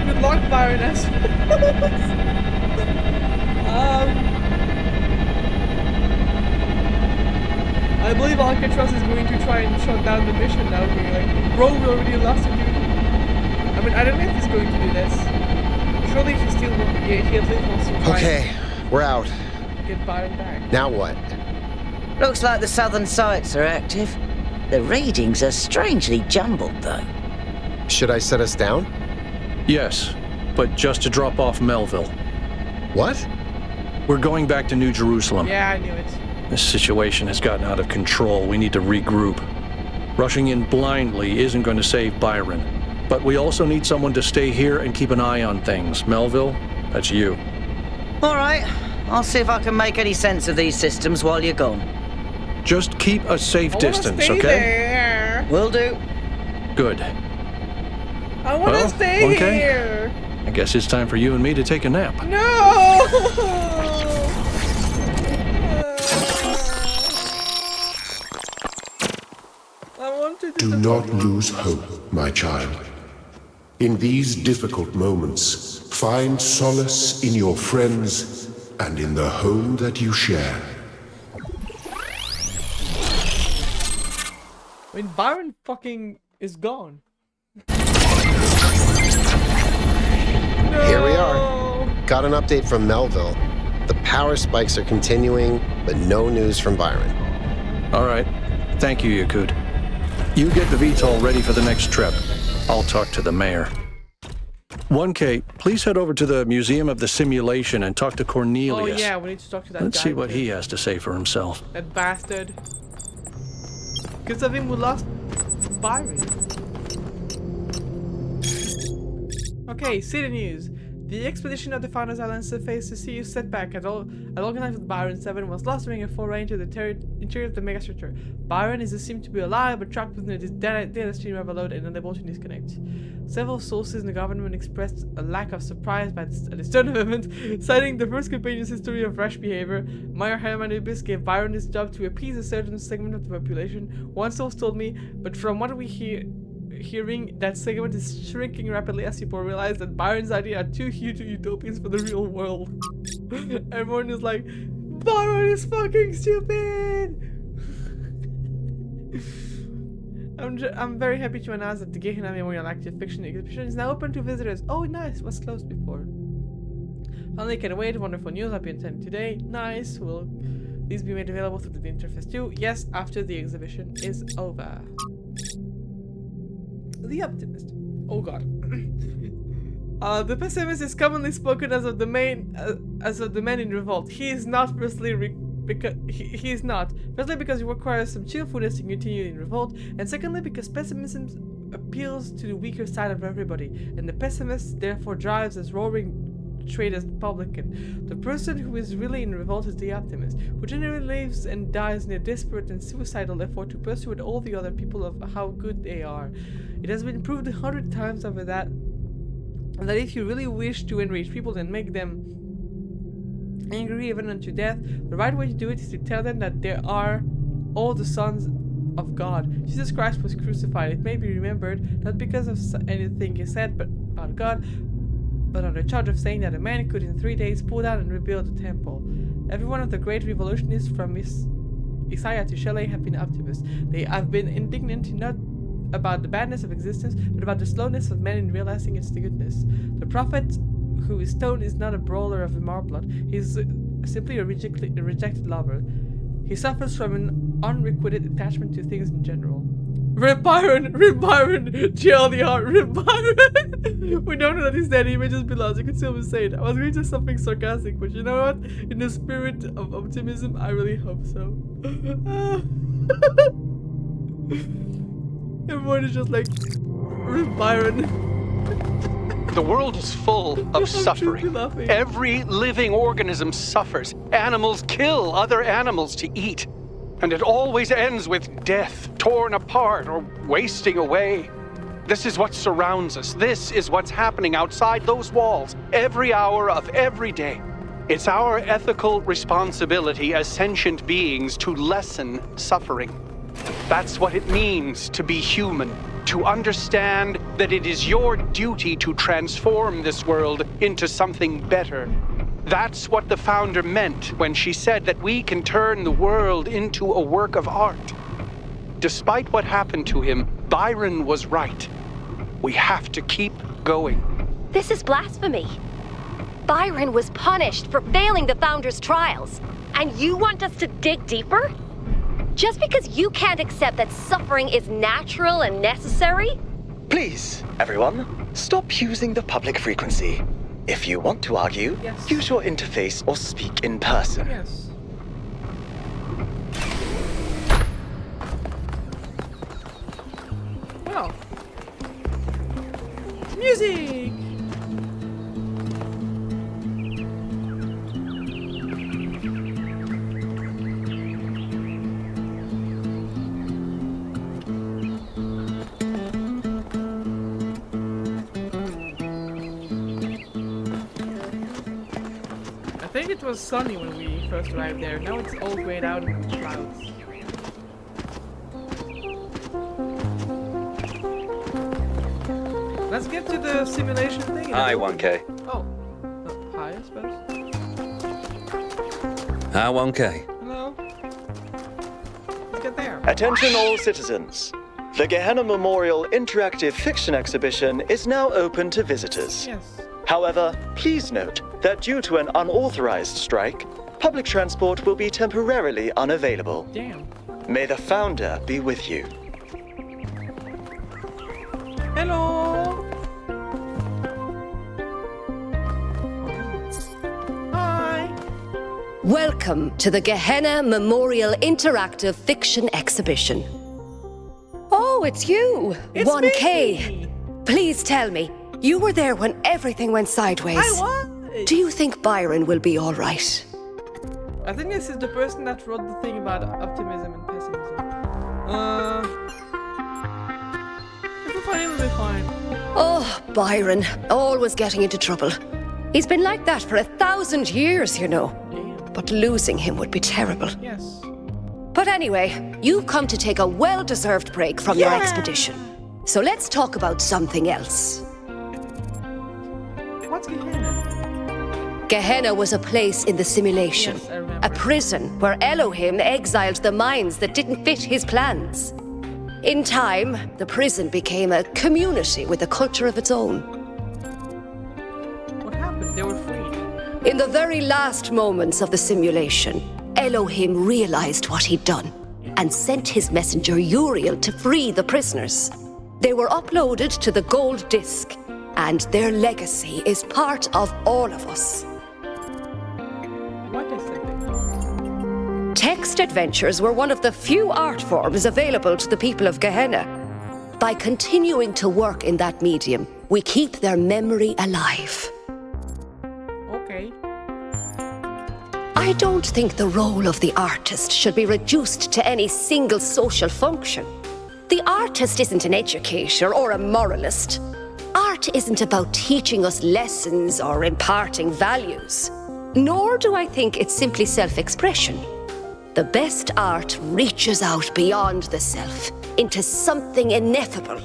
Good luck, Baroness. I believe Alcatraz is going to try and shut down the mission now. Like, bro, we already lost it, dude. I mean, I don't know if he's going to do this. surely he still wants, he at least wants to try Okay, we're out. and get Byron back. Now what? Looks like the southern sites are active. The readings are strangely jumbled, though. Should I set us down? Yes, but just to drop off Melville. What? We're going back to New Jerusalem. Yeah, I knew it. This situation has gotten out of control. We need to regroup. Rushing in blindly isn't going to save Byron. But we also need someone to stay here and keep an eye on things. Melville, that's you. All right, I'll see if I can make any sense of these systems while you're gone. Just keep a safe I distance, stay okay? there. Will do. Good. I want to Well, stay okay. here. I guess it's time for you and me to take a nap. No! I want to Do not lose hope, my child. In these difficult moments, find solace in your friends and in the home that you share. When Byron fucking is gone. Here we are. Got an update from Melville. The power spikes are continuing, but no news from Byron. All right. Thank you, Yakut. You get the VTOL ready for the next trip. I'll talk to the mayor. 1K, please head over to the Museum of the Simulation and talk to Oh Cornelius. yeah, we need to talk to that Let's guy. see what he has to say for himself. That bastard. Because of him we lost Byron. Okay, city news. The expedition of the Founders Island faced a serious setback as organized with Byron 7 was lost during a foray into the interior of the megastructure. Byron is assumed to be alive but trapped within a data stream overload and unable to disconnect. Several sources in the government expressed a lack of surprise at this turn of events, citing the first companion's history of rash behavior. Mayor Hermanubis gave Byron this job to appease a certain segment of the population. One source told me, but from what we hearing, that segment is shrinking rapidly as people realize that Byron's idea are too huge utopians for the real world. Everyone is like, Byron is fucking stupid! I'm very happy to announce that the Gehenna Memorial Active Fiction exhibition is now open to visitors. Oh nice, was closed before. Finally can wait, wonderful news I've been attending today. Nice, will these be made available through the interface too? Yes, after the exhibition is over. The optimist. Oh god. The pessimist is commonly spoken as of the man in revolt. He is not firstly because he is not. Firstly because he requires some cheerfulness to continue in revolt, and secondly because pessimism appeals to the weaker side of everybody, and the pessimist therefore drives as roaring trade as publican. The person who is really in revolt is the optimist, who generally lives and dies in a desperate and suicidal effort to persuade all the other people of how good they are. It has been proved 100 times over that if you really wish to enrage people and make them angry even unto death, the right way to do it is to tell them that they are all the sons of God. Jesus Christ was crucified. It may be remembered, not because of anything he said but about God, but on the charge of saying that a man could in 3 days pull down and rebuild the temple. Every one of the great revolutionists from Isaiah to Shelley have been optimists. They have been indignant not about the badness of existence, but about the slowness of men in realizing its goodness. The prophet who is stoned is not a brawler of Imar blood. He is simply a rejected lover. He suffers from an unrequited attachment to things in general. Rip Byron! Rip Byron! GLDR! Rip Byron! We don't know that he's dead, he may just be lost. You can still be saying. I was going to say something sarcastic, but you know what? In the spirit of optimism, I really hope so. Everyone is just like, Rip Byron. The world is full of suffering. Every living organism suffers. Animals kill other animals to eat. And it always ends with death, torn apart or wasting away. This is what surrounds us. This is what's happening outside those walls, every hour of every day. It's our ethical responsibility as sentient beings to lessen suffering. That's what it means to be human, to understand that it is your duty to transform this world into something better. That's what the founder meant when she said that we can turn the world into a work of art. Despite what happened to him, Byron was right. We have to keep going. This is blasphemy. BYRON was punished for failing the Founder's trials, and you want us to dig deeper? Just because you can't accept that suffering is natural and necessary? Please, everyone, stop using the public frequency. If you want to argue, use your interface or speak in person. Yes. Well. Music! I think it was sunny when we first arrived there. Now it's all grayed out in the clouds. Let's get to the simulation thing. Hi, 1K. Oh. Hi, I suppose. Hi, 1K. Hello. Let's get there. Attention all citizens. The Gehenna Memorial Interactive Fiction Exhibition is now open to visitors. Yes. However, please note that due to an unauthorized strike, public transport will be temporarily unavailable. Damn. May the Founder be with you. Hello. Hi. Welcome to the Gehenna Memorial Interactive Fiction Exhibition. Oh, it's you! It's 1K. me. Please tell me, you were there when everything went sideways. I was. Do you think BYRON will be all right? I think this is the person that wrote the thing about optimism and pessimism. It'll be fine. Oh, BYRON, always getting into trouble. He's been like that for 1,000 years, you know. Damn. But losing him would be terrible. Yes. But anyway, you've come to take a well-deserved break from your expedition. So let's talk about something else. What's Gehenna? Gehenna was a place in the simulation. Yes, I remember. A prison where Elohim exiled the minds that didn't fit his plans. In time, the prison became a community with a culture of its own. What happened? They were freed. In the very last moments of the simulation, Elohim realized what he'd done and sent his messenger Uriel to free the prisoners. They were uploaded to the gold disc, and their legacy is part of all of us. What is it? Text adventures were one of the few art forms available to the people of Gehenna. By continuing to work in that medium, we keep their memory alive. Okay. I don't think the role of the artist should be reduced to any single social function. The artist isn't an educator or a moralist. Art isn't about teaching us lessons or imparting values. Nor do I think it's simply self-expression. The best art reaches out beyond the self, into something ineffable.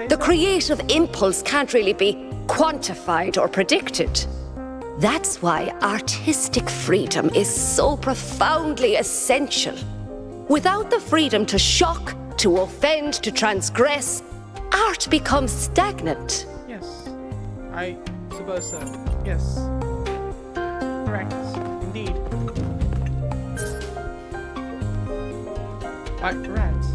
The creative impulse can't really be quantified or predicted. That's why artistic freedom is so profoundly essential. Without the freedom to shock, to offend, to transgress, art becomes stagnant. Yes. I suppose so. Yes. Correct. Indeed. Rats.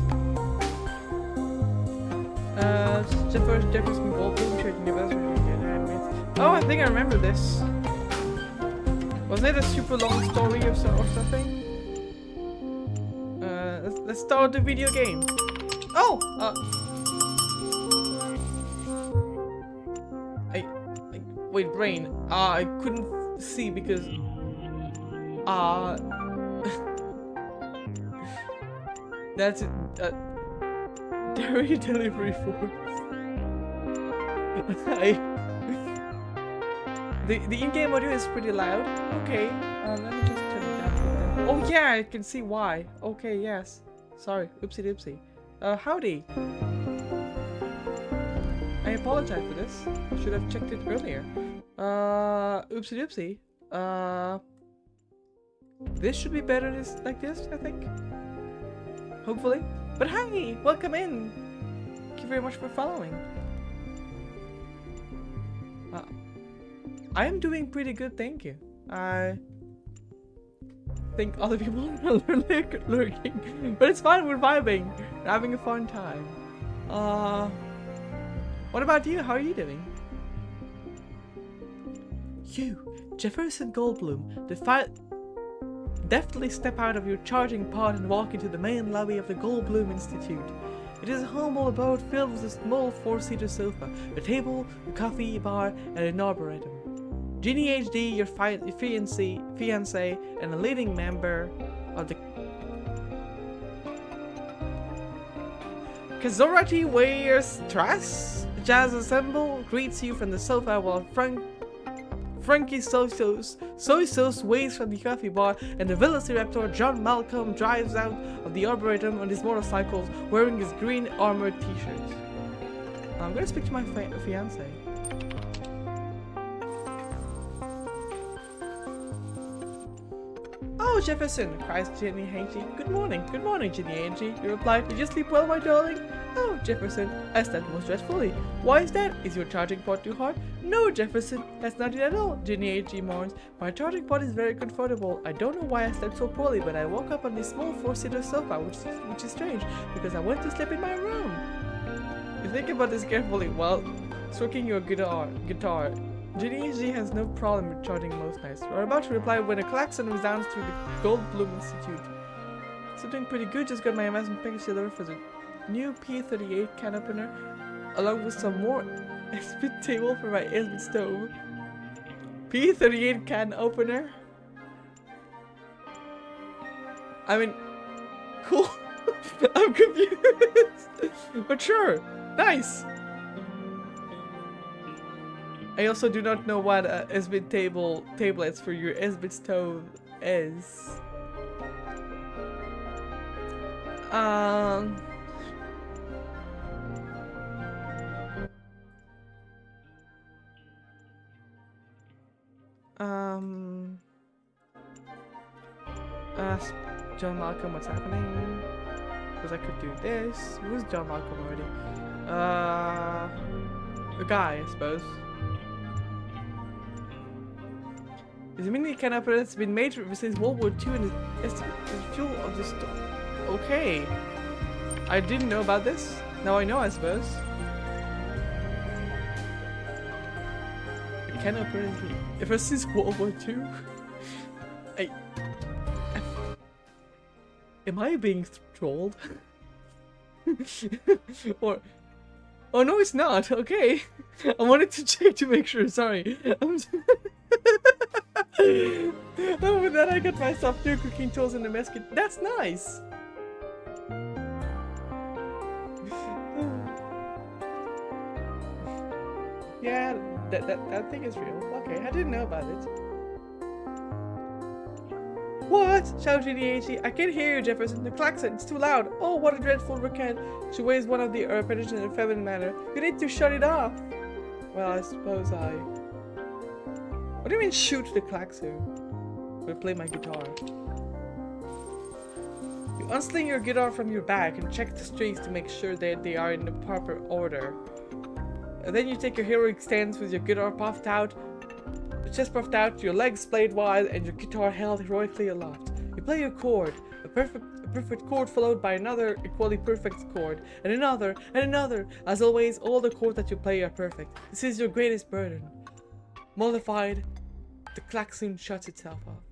The first difference in gold shirt universal. Oh, I think I remember this. Wasn't it a super long story or something? Let's start the video game. Oh! Wait, brain. I couldn't see because... That's it. Dairy delivery force. The in-game audio is pretty loud. Okay, let me just turn it down. Oh yeah, I can see why. Okay, yes. Sorry, oopsie doopsie. Howdy. I apologize for this. I should have checked it earlier. Oopsie doopsie. This should be better like this, I think. Hopefully. But hi! Welcome in! Thank you very much for following. I am doing pretty good, thank you. I think other people are lurking, but it's fine. We're vibing, we're having a fun time. What about you? How are you doing? You, Jefferson Goldblum, deftly step out of your charging pod and walk into the main lobby of the Goldblum Institute. It is a humble abode filled with a small 4-seater sofa, a table, a coffee bar, and an arboretum. Ginny HD, your fiancé, and a leading member of the Kazorati Wears Trass Jazz Ensemble greets you from the sofa while Frankie Soy Sauce waves from the coffee bar, and the Velociraptor John Malcolm drives out of the arboretum on his motorcycle wearing his green armored t-shirt. I'm gonna speak to my fiance. Oh, Jefferson, cries Ginny Angie. Good morning, Ginny Angie. You reply, did you sleep well, my darling? Oh, Jefferson, I slept most restfully. Why is that? Is your charging pod too hard? No, Jefferson, that's not it at all, Ginny Angie mourns. My charging pod is very comfortable. I don't know why I slept so poorly, but I woke up on this small 4-seater sofa, which is strange, because I went to sleep in my room. You think about this carefully while stroking your guitar. Ginny Angie has no problem with charging most nights. We're about to reply when a klaxon resounds through the Goldblum Institute. So doing pretty good, just got my investment package delivered for the new P38 can opener, along with some more S-bit table for my S-bit stove. P38 can opener? I mean, cool. I'm confused. But sure, nice. I also do not know what a S-bit tablets for your S-bit stove is. John Malcolm, what's happening? Because I could do this. Who's John Malcolm already? A guy, I suppose. This mini can apparatus has been made since World War II and is the fuel of the stove. Okay. I didn't know about this. Now I know, I suppose. It can apparently. Ever since World War II? Am I being trolled? Or... Oh no, it's not. Okay. I wanted to check to make sure. Sorry. Oh, with that I got myself 2 cooking tools in the mess kit. That's nice. Yeah, that thing is real. Okay, I didn't know about it. What? Shouted the AG. I can't hear you, Jefferson. The klaxon, it's too loud. Oh, what a dreadful recant. She weighs one of the appendage in a feminine manner. You need to shut it off. Well, I suppose I... What do you mean shoot the klaxon? I'll play my guitar. You unsling your guitar from your back and check the strings to make sure that they are in the proper order. And then you take your heroic stance with your guitar puffed out, the chest puffed out, your legs splayed wide, and your guitar held heroically aloft. You play a chord, a perfect chord followed by another equally perfect chord, and another, and another. As always, all the chords that you play are perfect. This is your greatest burden. Mollified, the klaxon shuts itself off.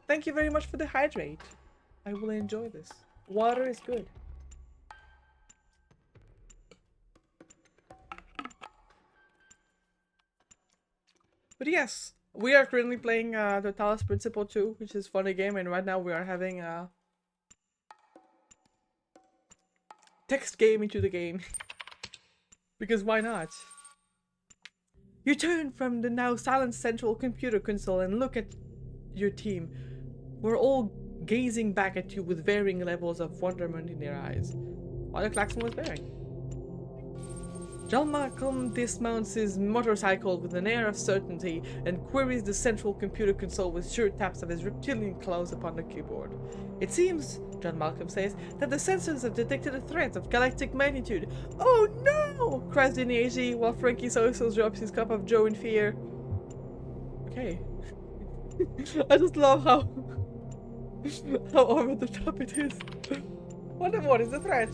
Thank you very much for the hydrate. I will enjoy this. Water is good. But yes, we are currently playing the Talos Principle 2, which is a funny game, and right now we are having a text game into the game. Because why not? You turn from the now silent central computer console and look at your team. We're all gazing back at you with varying levels of wonderment in their eyes, while the klaxon was bearing. John Malcolm dismounts his motorcycle with an air of certainty and queries the central computer console with sure taps of his reptilian claws upon the keyboard. It seems, John Malcolm says, that the sensors have detected a threat of galactic magnitude. Oh no! Cries Ginny AG while Frankie Soysauce drops his cup of joe in fear. okay. I just love how over the top it is. What is the threat?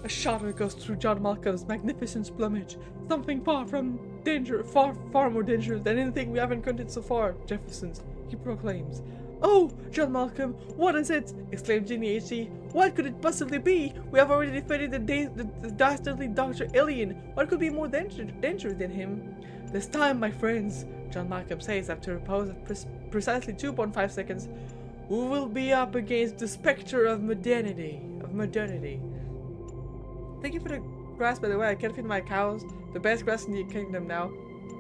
A shudder goes through John Malcolm's magnificent plumage. Something far more dangerous than anything we have encountered so far, Jefferson, he proclaims. Oh, John Malcolm, what is it? Exclaimed Ginny H.D. What could it possibly be? We have already defeated the dastardly Dr. Alien. What could be more dangerous than him? This time, my friends, John Malcolm says after a pause of precisely 2.5 seconds, we will be up against the specter of modernity. Thank you for the grass, by the way. I can't feed my cows. The best grass in the kingdom now.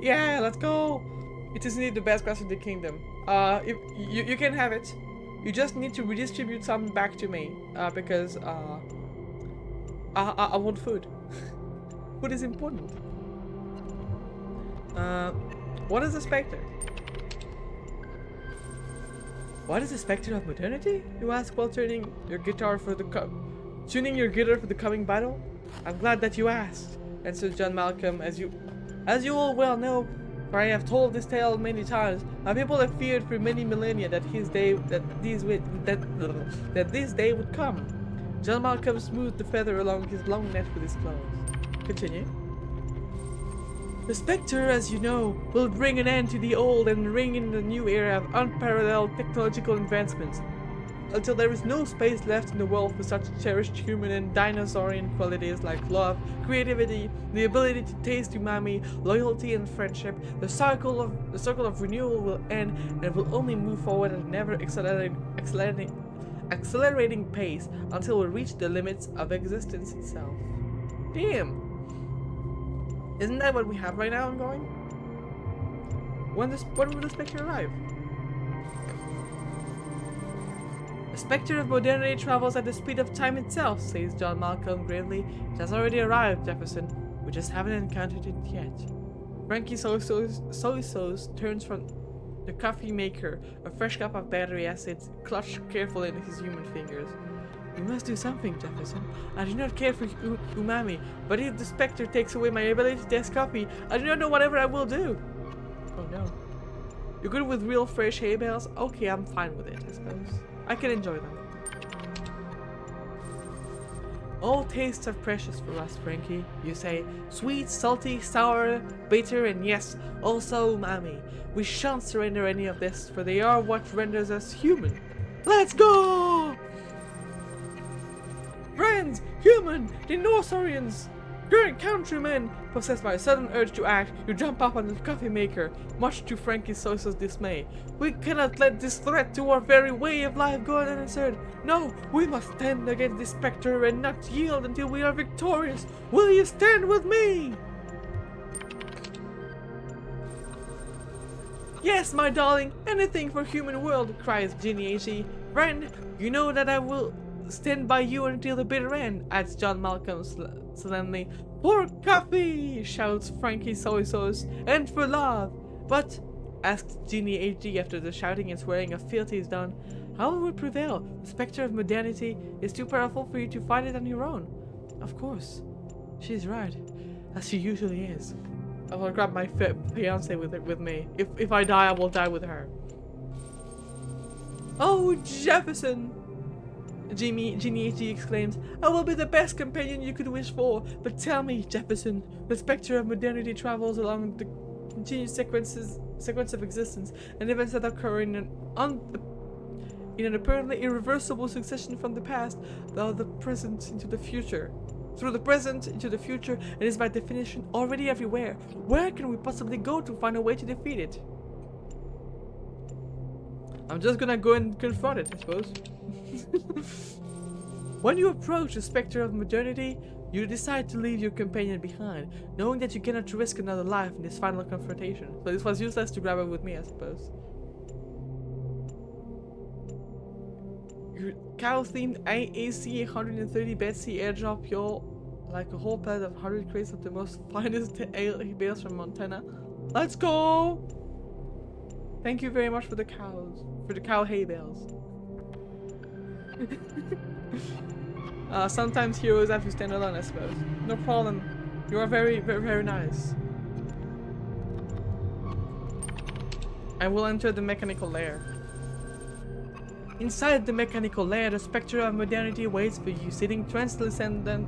Yeah, let's go. It is indeed the best grass in the kingdom. If you can have it. You just need to redistribute some back to me. Because I want food. Food is important. What is a specter? What is the specter of modernity? You ask while tuning your guitar for the coming battle. I'm glad that you asked, answered John Malcolm. As you all well know, for I have told this tale many times, my people have feared for many millennia that this day would come. John Malcolm smoothed the feather along his long neck with his claws. Continue. The spectre, as you know, will bring an end to the old and ring in the new era of unparalleled technological advancements, until there is no space left in the world for such cherished human and dinosaurian qualities like love, creativity, the ability to taste umami, loyalty and friendship. The circle of renewal will end and will only move forward at an ever accelerating pace until we reach the limits of existence itself. Damn! Isn't that what we have right now ongoing? When will the spectre arrive? The spectre of modernity travels at the speed of time itself, says John Malcolm gravely. It has already arrived, Jefferson. We just haven't encountered it yet. Frankie Soy Sauce turns from the coffee maker, a fresh cup of battery acids clutched carefully in his human fingers. We must do something, Jefferson. I do not care for umami, but if the spectre takes away my ability to taste coffee, I do not know whatever I will do. Oh no. You're good with real fresh hay bales? Okay, I'm fine with it, I suppose. I can enjoy them. All tastes are precious for us, Frankie. You say, sweet, salty, sour, bitter, and yes, also umami. We shan't surrender any of this, for they are what renders us human. Let's go! Friends, human, dinosaurians, current countrymen, possessed by a sudden urge to act, you jump up on the coffee maker, much to Frankie Soyce's dismay. We cannot let this threat to our very way of life go unanswered. No, we must stand against this spectre and not yield until we are victorious. Will you stand with me? Yes, my darling, anything for human world, cries Ginny H.E. Friend, you know that I will stand by you until the bitter end, adds John Malcolm solemnly. For coffee, shouts Frankie Soy Sauce, and for love. But, asks Ginny H.D. after the shouting and swearing of fealty is done, how will we prevail? The spectre of modernity is too powerful for you to fight it on your own. Of course. She's right, as she usually is. I will grab my fiance with me. If I die, I will die with her. Oh, Jefferson! Ginny H.D. exclaims, I will be the best companion you could wish for, but tell me, Jefferson, the spectre of modernity travels along the continued sequence of existence and events that occur in an apparently irreversible succession from the past, through the present into the future, and is by definition already everywhere. Where can we possibly go to find a way to defeat it? I'm just gonna go and confront it, I suppose. When you approach the spectre of modernity, you decide to leave your companion behind, knowing that you cannot risk another life in this final confrontation. So this was useless to grab her with me, I suppose. Your cow-themed AC 130 Betsy airdrop y'all like a whole pallet of 100 crates of the most finest ale bales from Montana. Let's go! Thank you very much for the cow hay bales. Sometimes heroes have to stand alone, I suppose. No problem. You are very, very, very nice. I will enter the mechanical lair. Inside the mechanical lair, the spectre of modernity waits for you, sitting translucently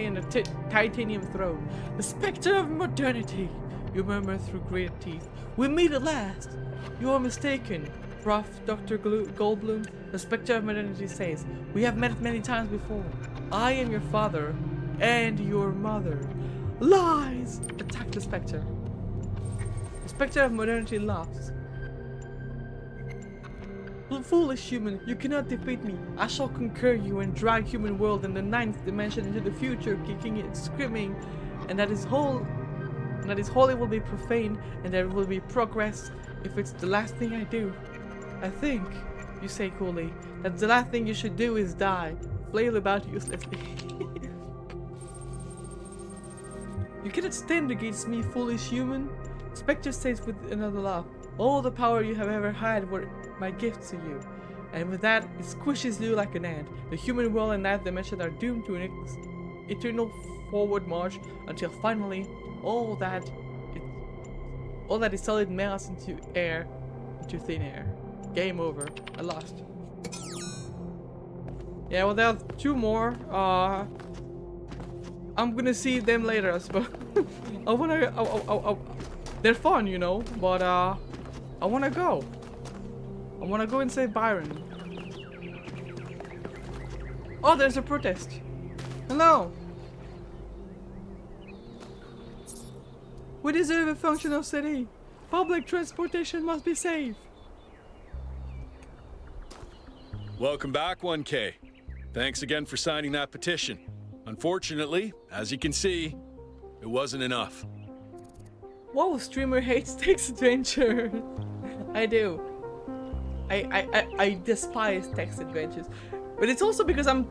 in a titanium throne. The spectre of modernity, you murmur through gritted teeth. We meet at last. You are mistaken, Prof. Dr. Goldblum. The spectre of modernity says, we have met many times before. I am your father and your mother. Lies! Attack the spectre. The spectre of modernity laughs. Foolish human, you cannot defeat me. I shall conquer you and drag human world in the 9th dimension into the future, kicking and screaming, and that is holy will be profane, and there will be progress if it's the last thing I do. I think, you say coolly, that the last thing you should do is die, flail about uselessly. You cannot stand against me, foolish human. Spectre says with another laugh, all the power you have ever had were my gifts to you. And with that, it squishes you like an ant. The human world and that dimension are doomed to an eternal forward march until finally all that is solid melts into thin air. Game over. I lost. Yeah, well, there are 2 more. I'm gonna see them later, I suppose. They're fun, you know, but I wanna go. I wanna go and save BYRON. Oh, there's a protest. Hello. We deserve a functional city. Public transportation must be safe. Welcome back, 1K. Thanks again for signing that petition. Unfortunately, as you can see, it wasn't enough. Whoa, streamer hates text adventure. I do. I despise text adventures. But it's also because I'm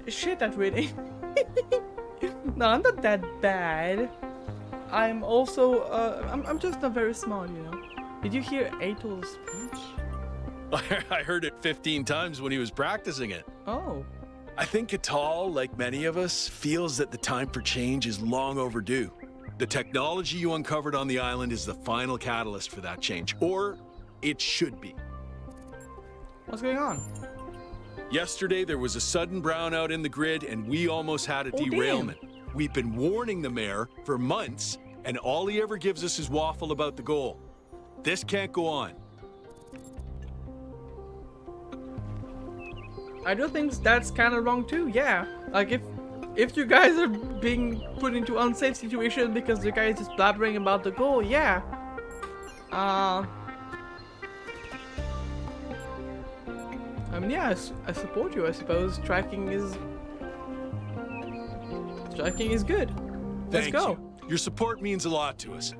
shit at reading. No, I'm not that bad. I'm also I'm just not very smart, you know. Did you hear Atol's speech? I heard it 15 times when he was practicing it. Oh. I think Atal, like many of us, feels that the time for change is long overdue. The technology you uncovered on the island is the final catalyst for that change, or it should be. What's going on? Yesterday, there was a sudden brownout in the grid, and we almost had a derailment. Damn. We've been warning the mayor for months, and all he ever gives us is waffle about the goal. This can't go on. I do think that's kind of wrong too. Yeah, like if you guys are being put into unsafe situations because the guy is just blabbering about the goal, yeah. I mean, yeah, I support you. I suppose striking is good. Let's go. Thank you. Your support means a lot to us.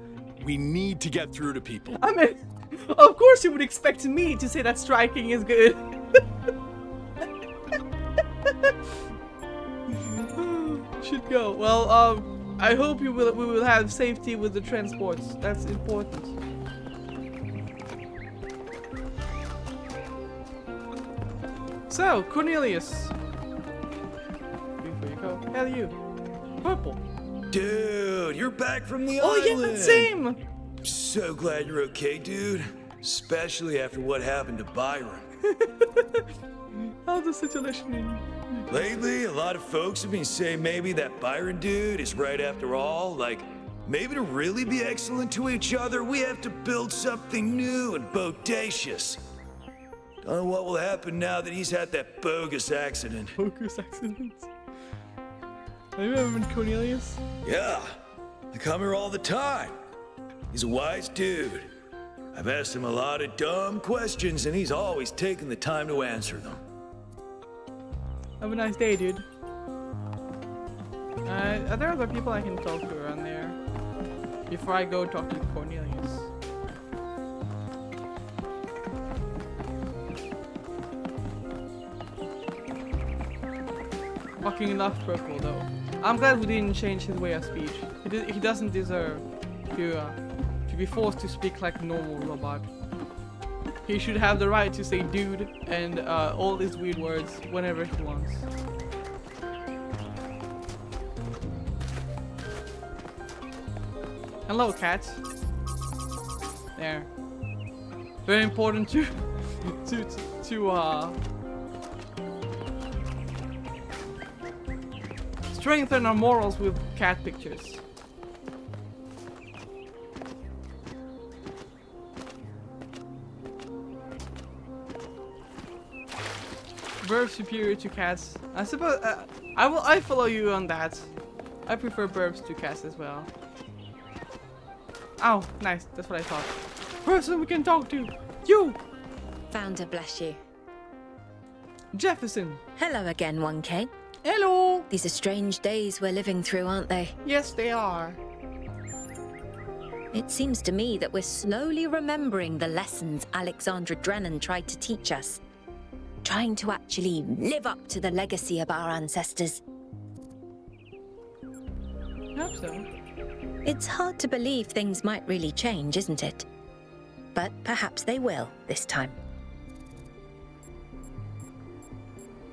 We need to get through to people. I mean, of course you would expect me to say that striking is good. Should go. Well, I hope we will have safety with the transports. That's important. So, Cornelius. Before you go, hell you. Purple. Dude, you're back from the island. island. Oh yeah, same. So glad you're okay, dude. Especially after what happened to BYRON. How's the situation? Lately, a lot of folks have been saying maybe that BYRON dude is right after all. Like, maybe to really be excellent to each other, we have to build something new and bodacious. Don't know what will happen now that he's had that bogus accident. Bogus accident? Have you ever met Cornelius? Yeah, I come here all the time. He's a wise dude. I've asked him a lot of dumb questions, and he's always taken the time to answer them. Have a nice day, dude. Are there other people I can talk to around there? Before I go talk to Cornelius. Fucking enough purple, though. I'm glad we didn't change his way of speech. He doesn't deserve to be forced to speak like a normal robot. He should have the right to say dude and all these weird words whenever he wants. Hello, cat. There. Very important to strengthen our morals with cat pictures. Birds superior to cats. I suppose I follow you on that. I prefer birds to cats as well. Oh, nice. That's what I thought. Person we can talk to. You. Founder, bless you. Jefferson. Hello again, 1K. Hello. These are strange days we're living through, aren't they? Yes, they are. It seems to me that we're slowly remembering the lessons Alexandra Drennan tried to teach us. Trying to actually live up to the legacy of our ancestors. I hope so. It's hard to believe things might really change, isn't it? But perhaps they will this time.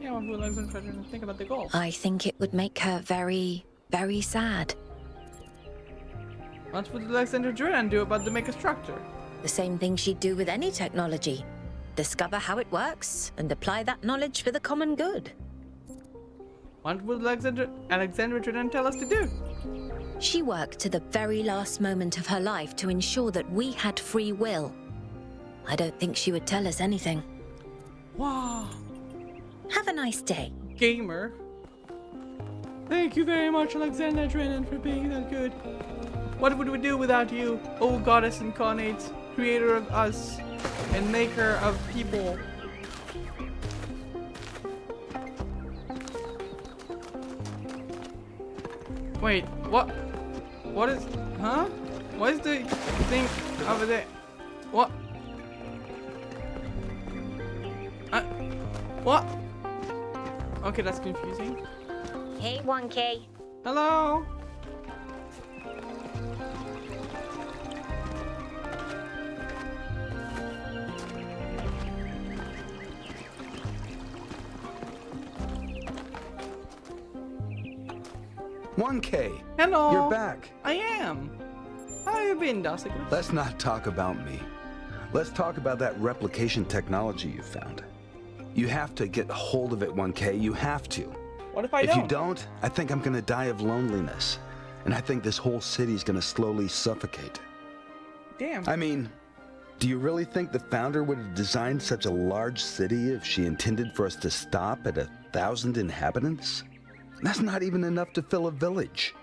Yeah, what would Alexandra Drennan think about the goal? I think it would make her very, very sad. What would Alexandra Drennan do about the megastructure? The same thing she'd do with any technology. Discover how it works and apply that knowledge for the common good. What would Alexandra Drennan tell us to do? She worked to the very last moment of her life to ensure that we had free will. I don't think she would tell us anything. Wow. Have a nice day. Gamer. Thank you very much, Alexandra Drennan, for being that good. What would we do without you, O goddess incarnate, creator of us, and maker of people? Wait, what? What is... Huh? What is the thing over there? What? What? Okay, that's confusing. Hey, 1K. Hello? Hello. You're back. I am. How have you been, Dusty? Let's not talk about me. Let's talk about that replication technology you found. You have to get hold of it, 1K. You have to. What if I don't? If you don't, I think I'm gonna die of loneliness. And I think this whole city's gonna slowly suffocate. Damn. I mean, do you really think the founder would have designed such a large city if she intended for us to stop at 1,000 inhabitants? That's not even enough to fill a village.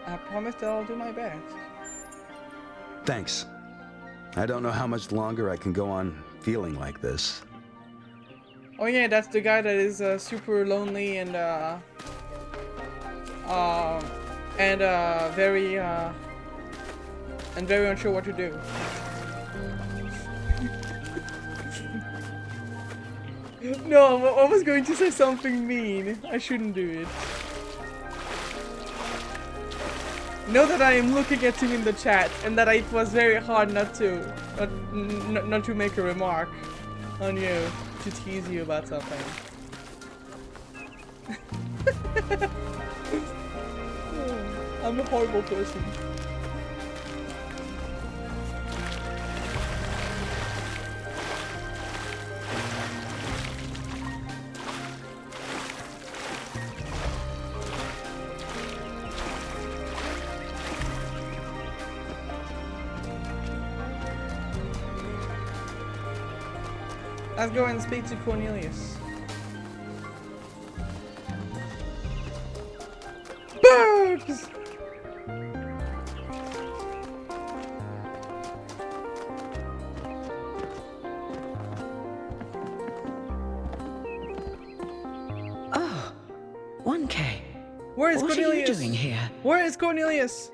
I promise that I'll do my best. Thanks. I don't know how much longer I can go on feeling like this. Oh yeah, that's the guy that is super lonely and very unsure what to do. No, I was going to say something mean. I shouldn't do it. Know that I am looking at him in the chat, and that it was very hard not to make a remark on you, to tease you about something. I'm a horrible person. Let's go and speak to Cornelius. Birds! Oh, 1K. Where is Cornelius? What are you doing here? Where is Cornelius?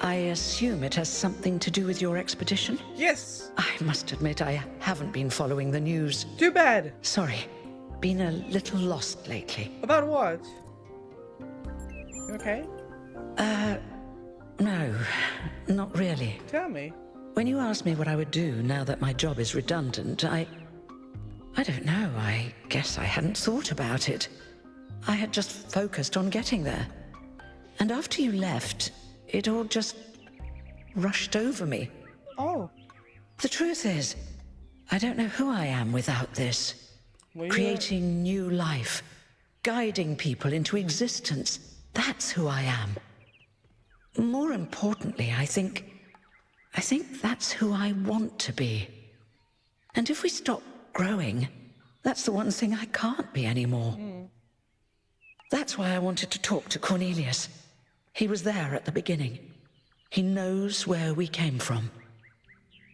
I assume it has something to do with your expedition? Yes. I must admit I haven't been following the news. Too bad. Sorry. Been a little lost lately. About what? You okay? No. Not really. Tell me. When you asked me what I would do now that my job is redundant, I don't know. I guess I hadn't thought about it. I had just focused on getting there. And after you left, it all just rushed over me. Oh. The truth is, I don't know who I am without this. Well, creating new life, guiding people into existence. That's who I am. More importantly, I think that's who I want to be. And if we stop growing, that's the one thing I can't be anymore. That's why I wanted to talk to Cornelius. He was there at the beginning. He knows where we came from.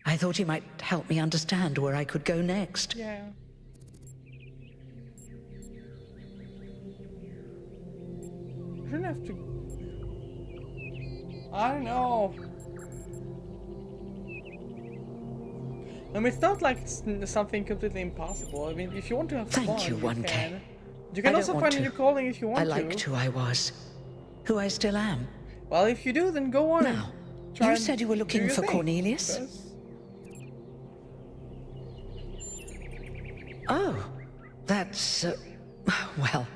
I thought he might help me understand where I could go next. Yeah. I shouldn't have to... I don't know. I mean, it's not like it's something completely impossible. I mean, if you want to have fun, Thank you, 1K. You can also find a new calling if you want to. I liked who I was. Who I still am. Well, if you do, then go on. Now, you said you were looking for Cornelius? Oh, that's... well,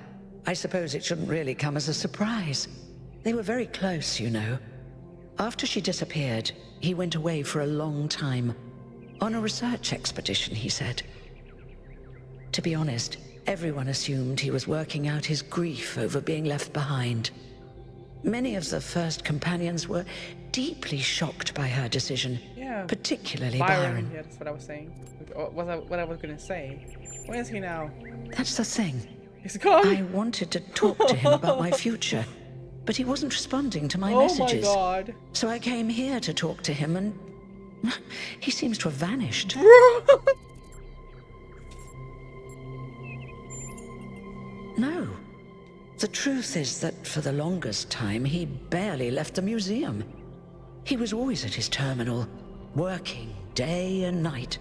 I suppose it shouldn't really come as a surprise. They were very close, you know. After she disappeared, he went away for a long time. On a research expedition, he said. To be honest, everyone assumed he was working out his grief over being left behind. Many of the first companions were deeply shocked by her decision. Yeah. Particularly BYRON. BYRON. Yeah, that's what I was saying. What I was gonna say. Where is he now? That's the thing. He's gone. I wanted to talk to him about my future, but he wasn't responding to my messages. Oh my god. So I came here to talk to him, and he seems to have vanished. No. The truth is that for the longest time, he barely left the museum. He was always at his terminal, working day and night.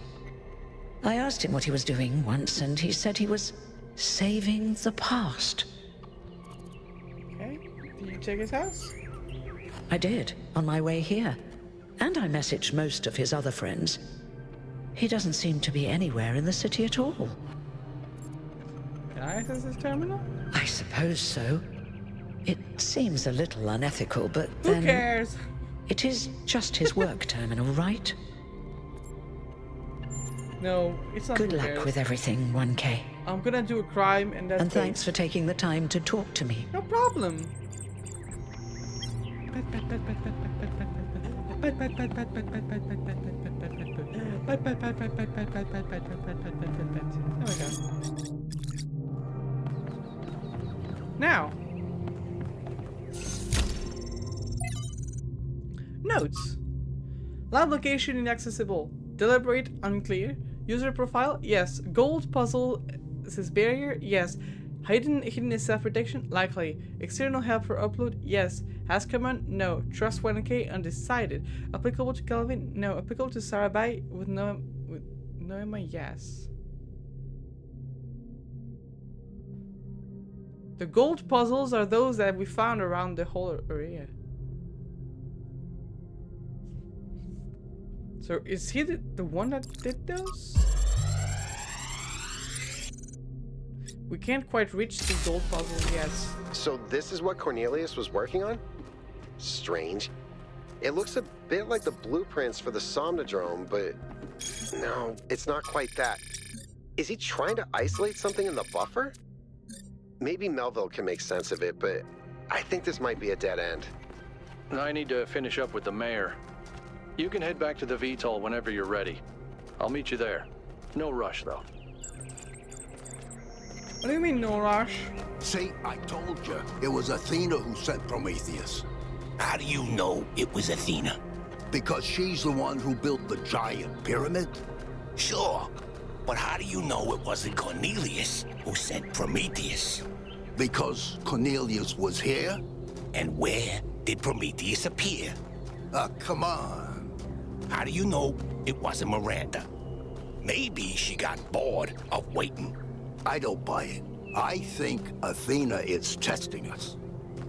I asked him what he was doing once, and he said he was saving the past. Okay. Did you check his house? I did, on my way here. And I messaged most of his other friends. He doesn't seem to be anywhere in the city at all. Can I access his terminal? I suppose so. It seems a little unethical, but then... Who cares? It is just his work terminal, right? No, it's not. Good luck with everything, 1K. I'm gonna do a crime and that's And thanks for taking the time to talk to me. No problem. There we go. Now. Notes. Lab location inaccessible. Deliberate, unclear. User profile, yes. Gold puzzle, says barrier, yes. Hidden is self-protection, likely. External help for upload, yes. Has command, no. Trust 1K, undecided. Applicable to Kelvin, no. Applicable to Sarabai, with Noema, yes. The gold puzzles are those that we found around the whole area. So is he the one that did those? We can't quite reach the gold puzzle yet. So this is what Cornelius was working on? Strange. It looks a bit like the blueprints for the Somnodrome, but no, it's not quite that. Is he trying to isolate something in the buffer? Maybe Melville can make sense of it, but I think this might be a dead end. I need to finish up with the mayor. You can head back to the VTOL whenever you're ready. I'll meet you there. No rush, though. What do you mean, no rush? See, I told you, it was Athena who sent Prometheus. How do you know it was Athena? Because she's the one who built the giant pyramid. Sure, but how do you know it wasn't Cornelius who sent Prometheus? Because Cornelius was here? And where did Prometheus appear? Come on. How do you know it wasn't Miranda? Maybe she got bored of waiting. I don't buy it. I think Athena is testing us.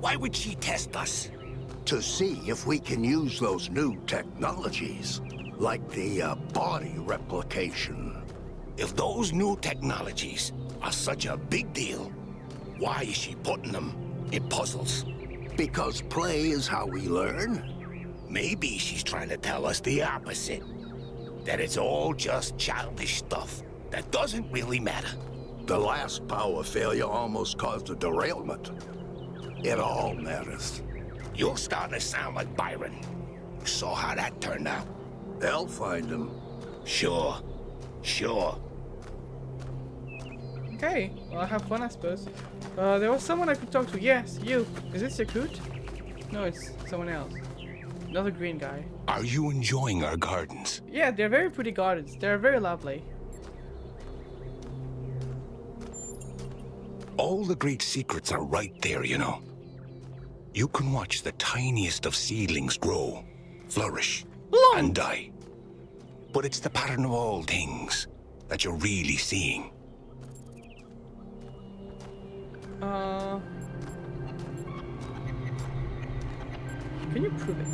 Why would she test us? To see if we can use those new technologies, like the body replication. If those new technologies are such a big deal, why is she putting them in puzzles? Because play is how we learn? Maybe she's trying to tell us the opposite. That it's all just childish stuff that doesn't really matter. The last power failure almost caused a derailment. It all matters. You're starting to sound like Byron. Saw how that turned out. They'll find him. Sure. Okay, well, have fun, I suppose. There was someone I could talk to. Yes, you. Is this Yakut? No, it's someone else. Another green guy. Are you enjoying our gardens? Yeah, they're very pretty gardens. They're very lovely. All the great secrets are right there, you know. You can watch the tiniest of seedlings grow, flourish, and die. But it's the pattern of all things that you're really seeing. Can you prove it?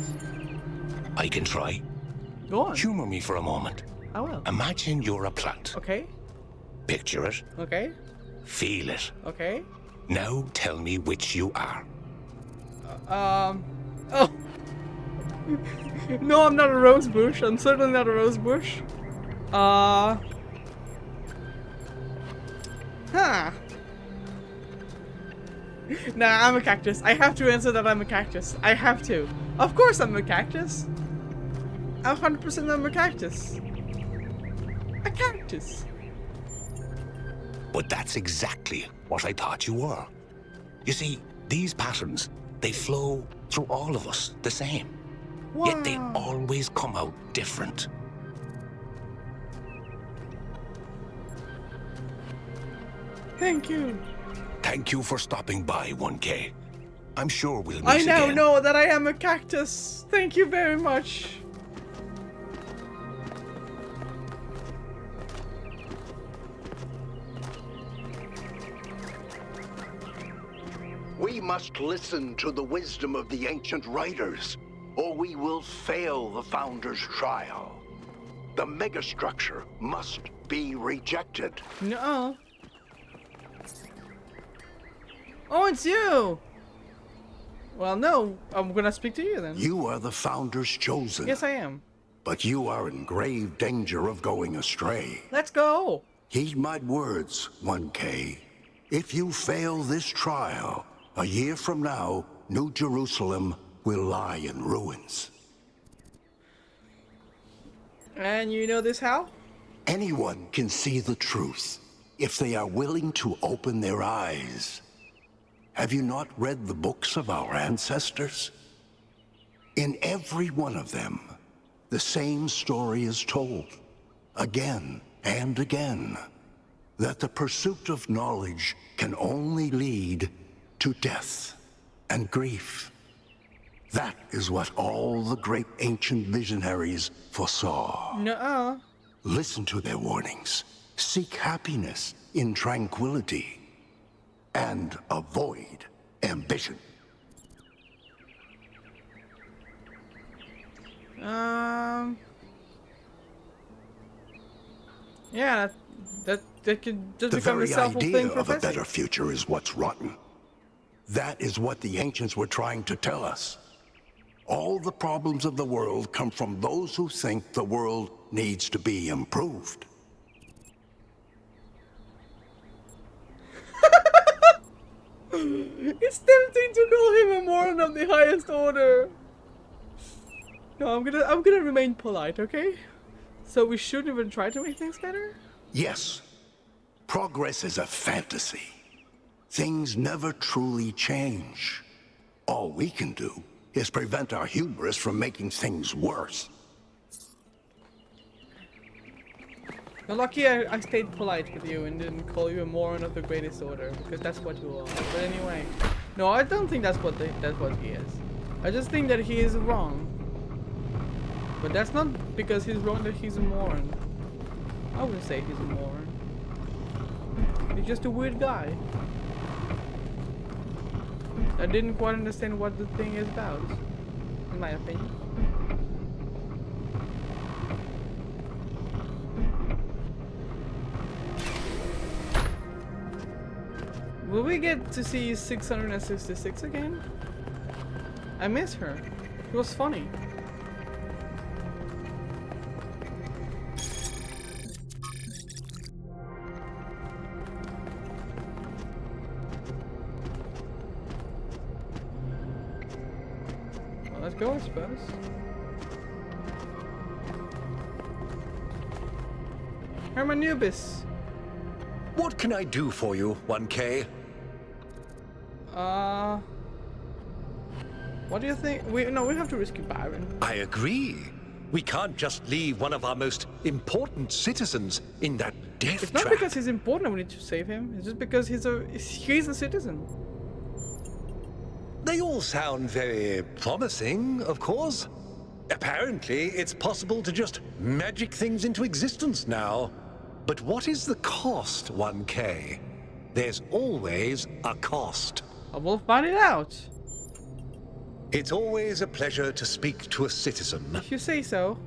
I can try. Go on. Humor me for a moment. I will. Imagine you're a plant. Okay. Picture it. Okay. Feel it. Okay. Now tell me which you are. Oh. No, I'm not a rose bush. I'm certainly not a rose bush. Huh. Nah, I'm a cactus. I have to answer that I'm a cactus. I have to. Of course I'm a cactus. 100% I'm a cactus. A cactus. But that's exactly what I thought you were. You see, these patterns, they flow through all of us the same. Wow. Yet they always come out different. Thank you. Thank you for stopping by, 1K. I'm sure we'll meet I now again. know that I am a cactus. Thank you very much. We must listen to the wisdom of the ancient writers, or we will fail the Founder's trial. The megastructure must be rejected. No. Oh, it's you! Well, no, I'm gonna speak to you then. You are the Founder's chosen. Yes, I am. But you are in grave danger of going astray. Let's go! Heed my words, 1K. If you fail this trial, a year from now, New Jerusalem will lie in ruins. And you know this how? Anyone can see the truth if they are willing to open their eyes. Have you not read the books of our ancestors? In every one of them, the same story is told, again and again, that the pursuit of knowledge can only lead to death and grief. That is what all the great ancient visionaries foresaw. Nuh-uh. Listen to their warnings. Seek happiness in tranquility. And avoid ambition. Yeah, that could just the become a very self-fulfilling idea of a prophecy. better future is what's rotten. That is what the ancients were trying to tell us. All the problems of the world come from those who think the world needs to be improved. It's tempting to call him a moron of the highest order. No, I'm gonna remain polite, okay? So we shouldn't even try to make things better? Yes, progress is a fantasy. Things never truly change. All we can do is prevent our hubris from making things worse. You're lucky I stayed polite with you and didn't call you a moron of the greatest order, because that's what you are. But anyway, no, I don't think that's what he is. I just think that he is wrong. But that's not because he's wrong that he's a moron. I wouldn't say he's a moron. He's just a weird guy. I didn't quite understand what the thing is about, in my opinion. Will we get to see 666 again? I miss her. She was funny. Well, let's go, I suppose. Hermanubis. What can I do for you, 1K? What do you think? We have to rescue BYRON. I agree. We can't just leave one of our most important citizens in that death It's not trap. because he's important we need to save him. It's just because he's a citizen. They all sound very promising, of course. Apparently, it's possible to just magic things into existence now. But what is the cost, 1K? There's always a cost. I will find it out. It's always a pleasure to speak to a citizen. If you say so.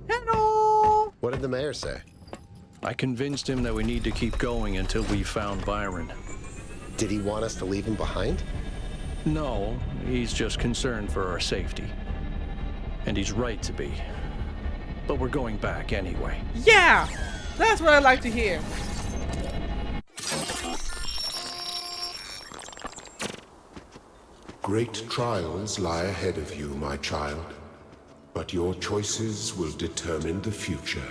Hello! What did the mayor say? I convinced him that we need to keep going until we've found BYRON. Did he want us to leave him behind? No, he's just concerned for our safety. And he's right to be. But we're going back anyway. Yeah! That's what I like to hear. Great trials lie ahead of you, my child. But your choices will determine the future.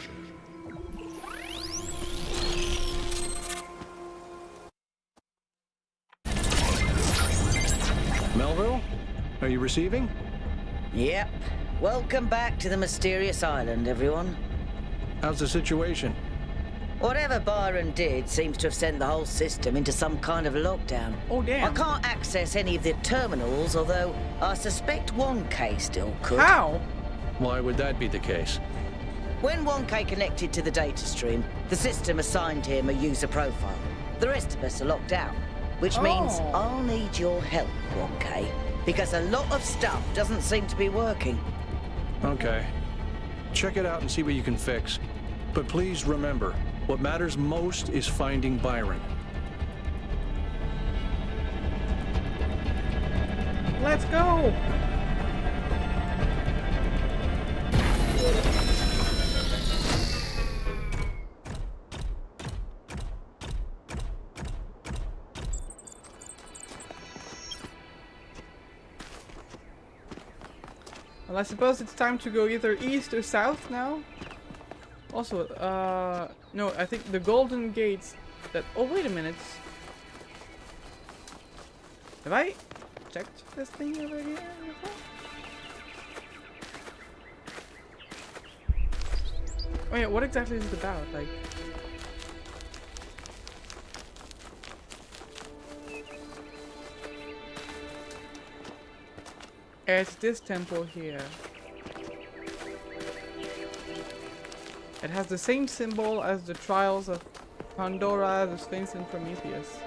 Melville? Are you receiving? Yep. Welcome back to the mysterious island, everyone. How's the situation? Whatever BYRON did seems to have sent the whole system into some kind of lockdown. Oh, damn. I can't access any of the terminals, although I suspect 1K still could. How? Why would that be the case? When 1K connected to the data stream, the system assigned him a user profile. The rest of us are locked out, which means I'll need your help, 1K, because a lot of stuff doesn't seem to be working. Okay. Check it out and see what you can fix. But please remember, what matters most is finding BYRON. Let's go! Well, I suppose it's time to go either east or south now. Also, no, I think the golden gates that... Oh, wait a minute. Have I checked this thing over here before? Oh yeah, what exactly is it about? Like... It's this temple here. It has the same symbol as the trials of Pandora, the Sphinx, and Prometheus.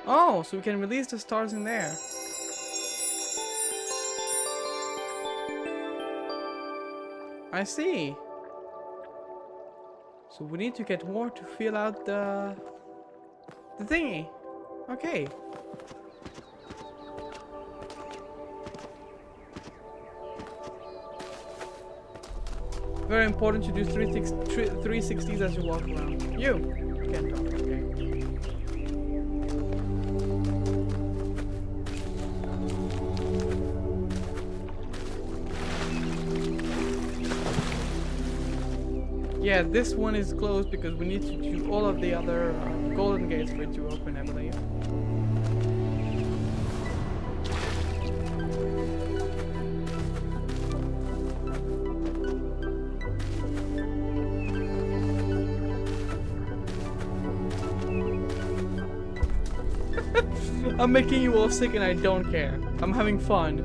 Oh, so we can release the stars in there. I see. So we need to get more to fill out the thingy. Okay. Very important to do 360s as you walk around. You can't talk, okay. Yeah, this one is closed because we need to do all of the other golden gates for it to open, I believe. I'm making you all sick and I don't care. I'm having fun.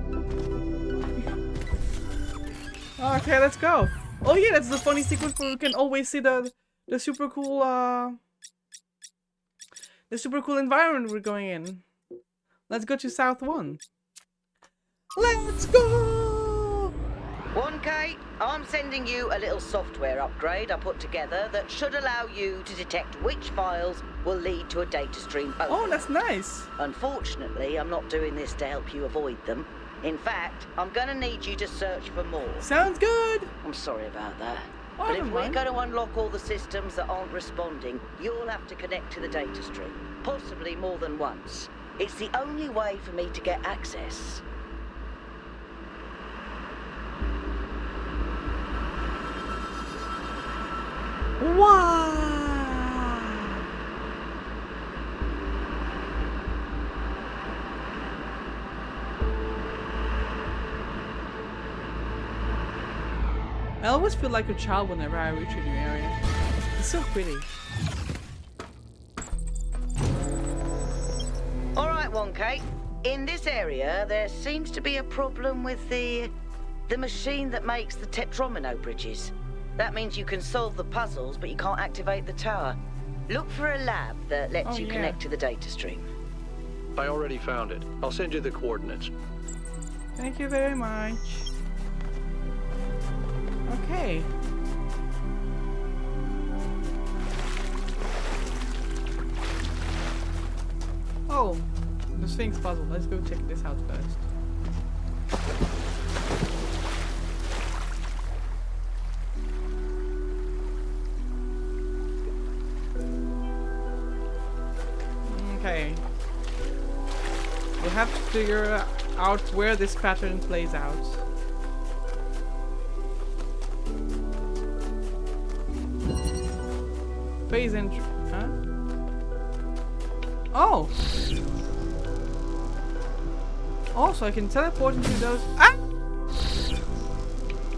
Okay, let's go. Oh yeah, that's the funny sequence where we can always see the super cool environment we're going in. Let's go to South 1. Let's go! 1K, I'm sending you a little software upgrade I put together that should allow you to detect which files will lead to a data stream overload. Oh, that's nice. Unfortunately, I'm not doing this to help you avoid them. In fact, I'm gonna need you to search for more. Sounds good. I'm sorry about that. Oh, But if never we're mind. going to unlock all the systems that aren't responding, you'll have to connect to the data stream. Possibly more than once. It's the only way for me to get access. Wow. I always feel like a child whenever I reach a new area. It's so pretty. Alright, 1K. In this area, there seems to be a problem with the machine that makes the tetromino bridges. That means you can solve the puzzles, but you can't activate the tower. Look for a lab that lets you connect to the data stream. I already found it. I'll send you the coordinates. Thank you very much. Okay. Oh, the Sphinx puzzle. Let's go check this out first. Okay. We have to figure out where this pattern plays out. Phase entry. Huh? Oh! Oh, so I can teleport into those. Ah!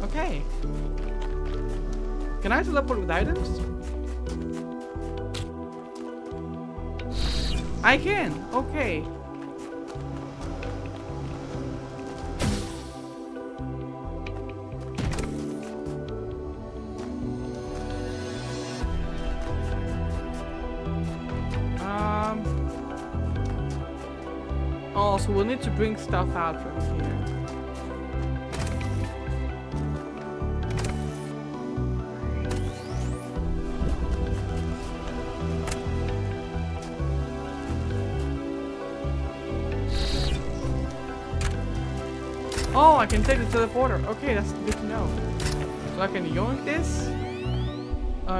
Okay. Can I teleport with items? I can. Okay. Oh, so we'll need to bring stuff out from here. Oh, I can take the teleporter. Okay, that's good to know. So I can yoink this?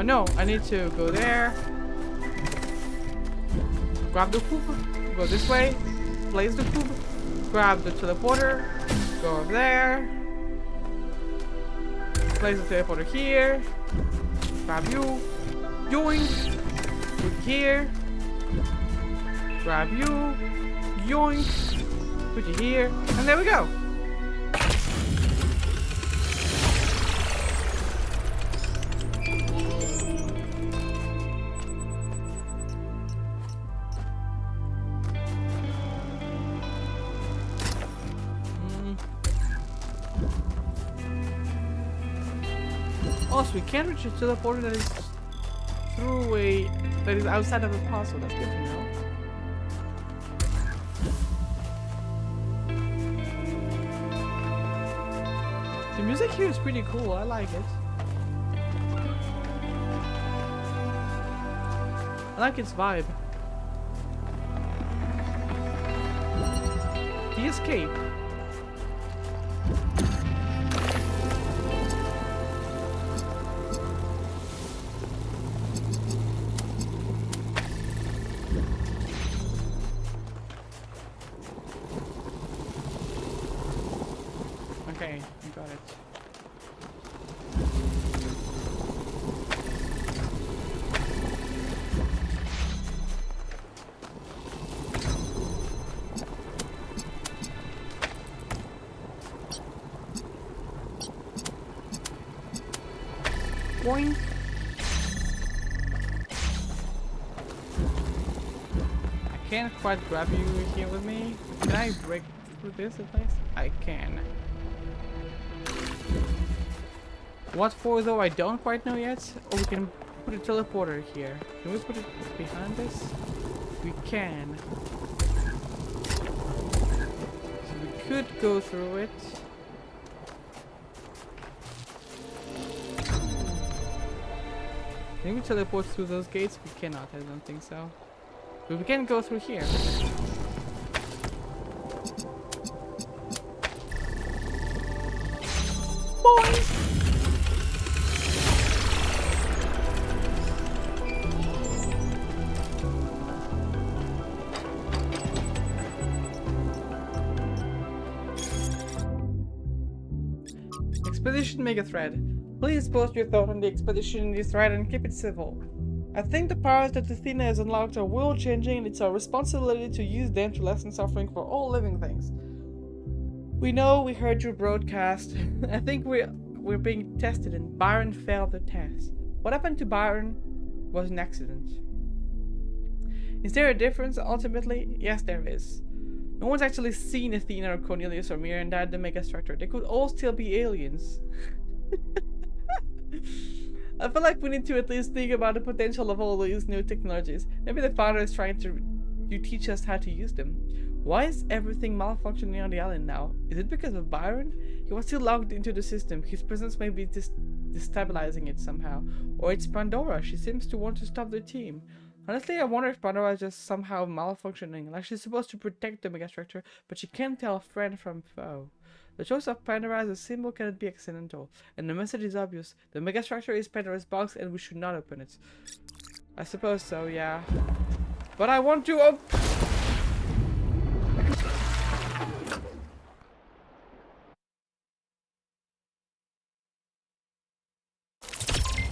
No, I need to go there. Grab the poop. Go this way. Place the poop. Grab the teleporter. Go over there. Place the teleporter here. Grab you. Yoink. Put here. Grab you. Yoink. Put you here. And there we go. Also, we can't reach a teleporter that is through that is outside of the puzzle. That's good to know. The music here is pretty cool. I like it. I like its vibe. The escape. Okay, I got it. Boing. I can't quite grab you here with me. Can I break through this at least? I can. What for though, I don't quite know yet. Or we can put a teleporter here. Can we put it behind this? We can. So we could go through it. Can we teleport through those gates? We cannot, I don't think so. But we can go through here. Boys! Expedition Mega Thread. Please post your thought on the expedition in this thread and keep it civil. I think the powers that Athena has unlocked are world-changing, and it's our responsibility to use them to lessen suffering for all living things. We know, we heard your broadcast. I think we're being tested, and BYRON failed the test. What happened to BYRON was an accident. Is there a difference ultimately? Yes, there is. No one's actually seen Athena or Cornelius or Miranda at the megastructure. They could all still be aliens. I feel like we need to at least think about the potential of all these new technologies. Maybe the founder is trying to teach us how to use them. Why is everything malfunctioning on the island now? Is it because of BYRON? He was still logged into the system. His presence may be destabilizing it somehow. Or it's Pandora. She seems to want to stop the team. Honestly, I wonder if Pandora is just somehow malfunctioning. Like she's supposed to protect the megastructure, but she can't tell friend from foe. The choice of Pandora as a symbol cannot be accidental, and the message is obvious. The megastructure is Pandora's box, and we should not open it. I suppose so, yeah. But I want to open.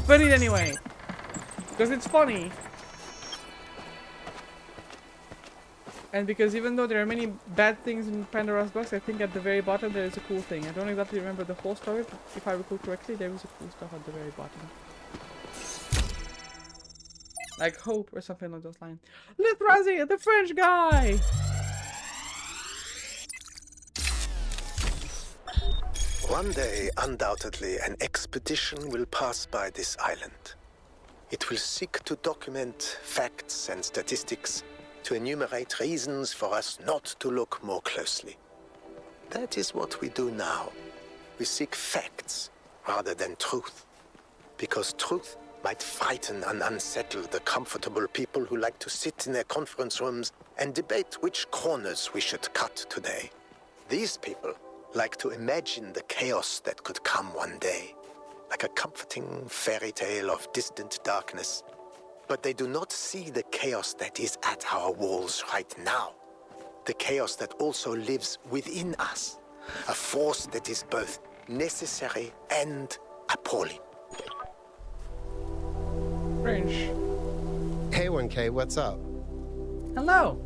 But it anyway, because it's funny. And because even though there are many bad things in Pandora's box, I think at the very bottom there is a cool thing. I don't exactly remember the whole story, but if I recall correctly, there was a cool stuff at the very bottom. Like hope or something along those lines. Lithrazi, the French guy! One day, undoubtedly, an expedition will pass by this island. It will seek to document facts and statistics, to enumerate reasons for us not to look more closely. That is what we do now. We seek facts rather than truth. Because truth might frighten and unsettle the comfortable people who like to sit in their conference rooms and debate which corners we should cut today. These people like to imagine the chaos that could come one day, like a comforting fairy tale of distant darkness. But they do not see the chaos that is at our walls right now. The chaos that also lives within us. A force that is both necessary and appalling. French. Hey 1K, what's up? Hello.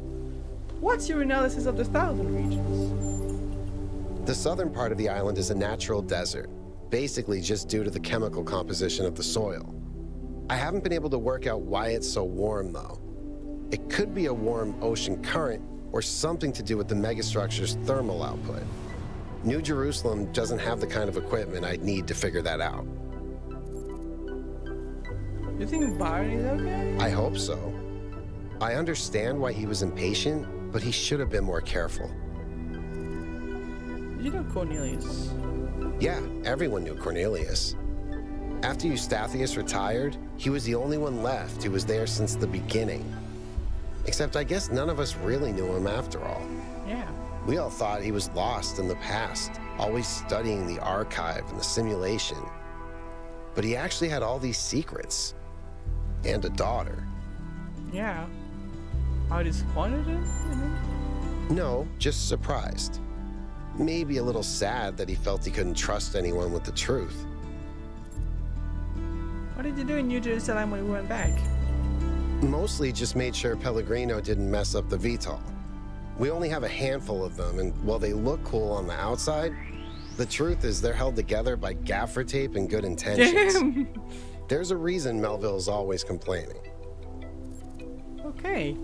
What's your analysis of the Thousand Regions? The southern part of the island is a natural desert, basically just due to the chemical composition of the soil. I haven't been able to work out why it's so warm, though. It could be a warm ocean current or something to do with the megastructure's thermal output. New Jerusalem doesn't have the kind of equipment I'd need to figure that out. You think BYRON is okay? I hope so. I understand why he was impatient, but he should have been more careful. You know Cornelius? Yeah, everyone knew Cornelius. After Eustathius retired, he was the only one left who was there since the beginning. Except I guess none of us really knew him after all. Yeah. We all thought he was lost in the past, always studying the archive and the simulation. But he actually had all these secrets. And a daughter. Yeah. Are you disappointed in him? No, just surprised. Maybe a little sad that he felt he couldn't trust anyone with the truth. What did you do in New Jerusalem when we went back? Mostly just made sure Pellegrino didn't mess up the VTOL. We only have a handful of them, and while they look cool on the outside, the truth is they're held together by gaffer tape and good intentions. Damn. There's a reason Melville's always complaining. Okay.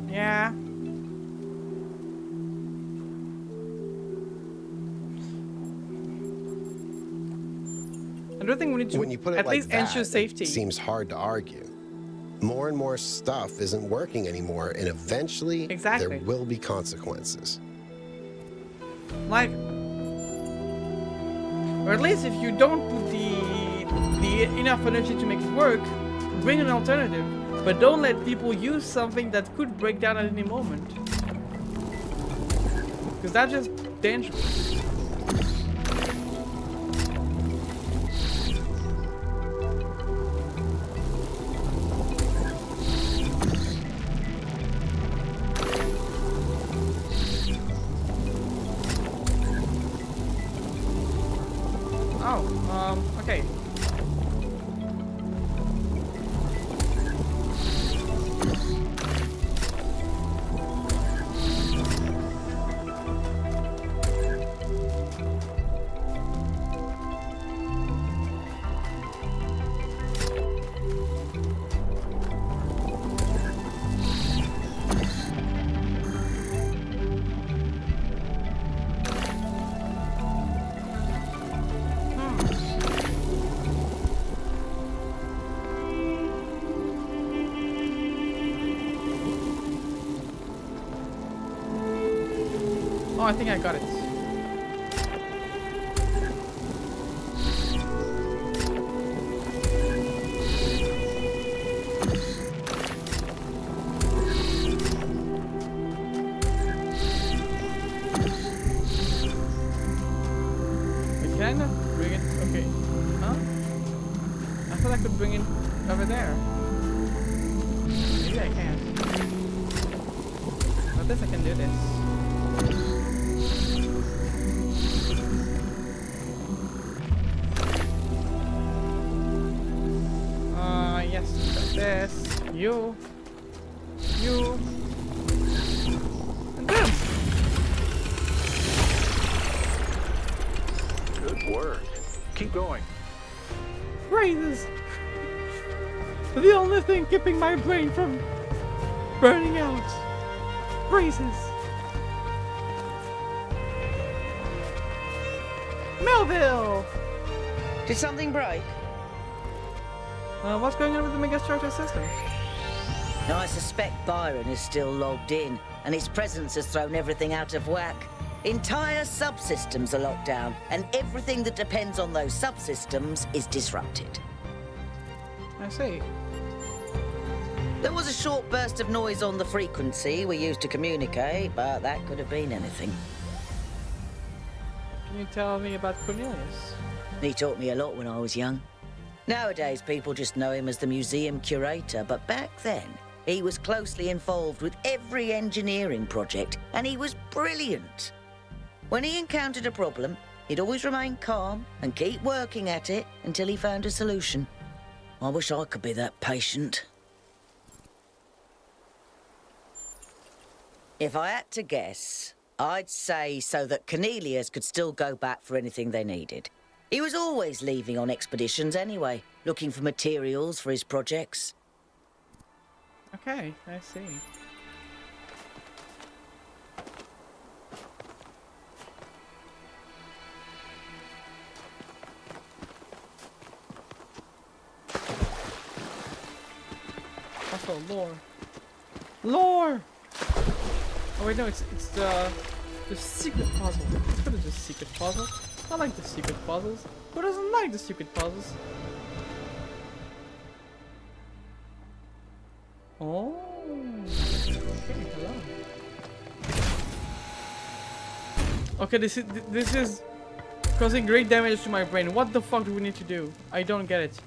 Yeah. I don't think we need to when you put it at like least that, ensure safety. It seems hard to argue. More and more stuff isn't working anymore, and eventually there will be consequences. Like, or at least if you don't put the enough energy to make it work, bring an alternative. But don't let people use something that could break down at any moment. Because that's just dangerous. Okay. Oh, I think I got it. Wait, can I not bring it? Okay. Huh? I thought I could bring it over there. Maybe I can't. But this I can do this. Yes, this, you, and boom. Good work. Keep going. Praises. The only thing keeping my brain from burning out. Praises. Melville. Did something break? What's going on with the megastructure system? Now, I suspect BYRON is still logged in, and his presence has thrown everything out of whack. Entire subsystems are locked down, and everything that depends on those subsystems is disrupted. I see. There was a short burst of noise on the frequency we used to communicate, but that could have been anything. Can you tell me about Cornelius? He taught me a lot when I was young. Nowadays, people just know him as the museum curator, but back then, he was closely involved with every engineering project, and he was brilliant. When he encountered a problem, he'd always remain calm and keep working at it until he found a solution. I wish I could be that patient. If I had to guess, I'd say so that Cornelius could still go back for anything they needed. He was always leaving on expeditions anyway, looking for materials for his projects. Okay, I see. Also, lore. Lore! Oh wait, no, it's the secret puzzle. Let's go to the secret puzzle. I like the secret puzzles. Who doesn't like the secret puzzles? Oh. Okay, hello. Okay, this is causing great damage to my brain. What the fuck do we need to do? I don't get it.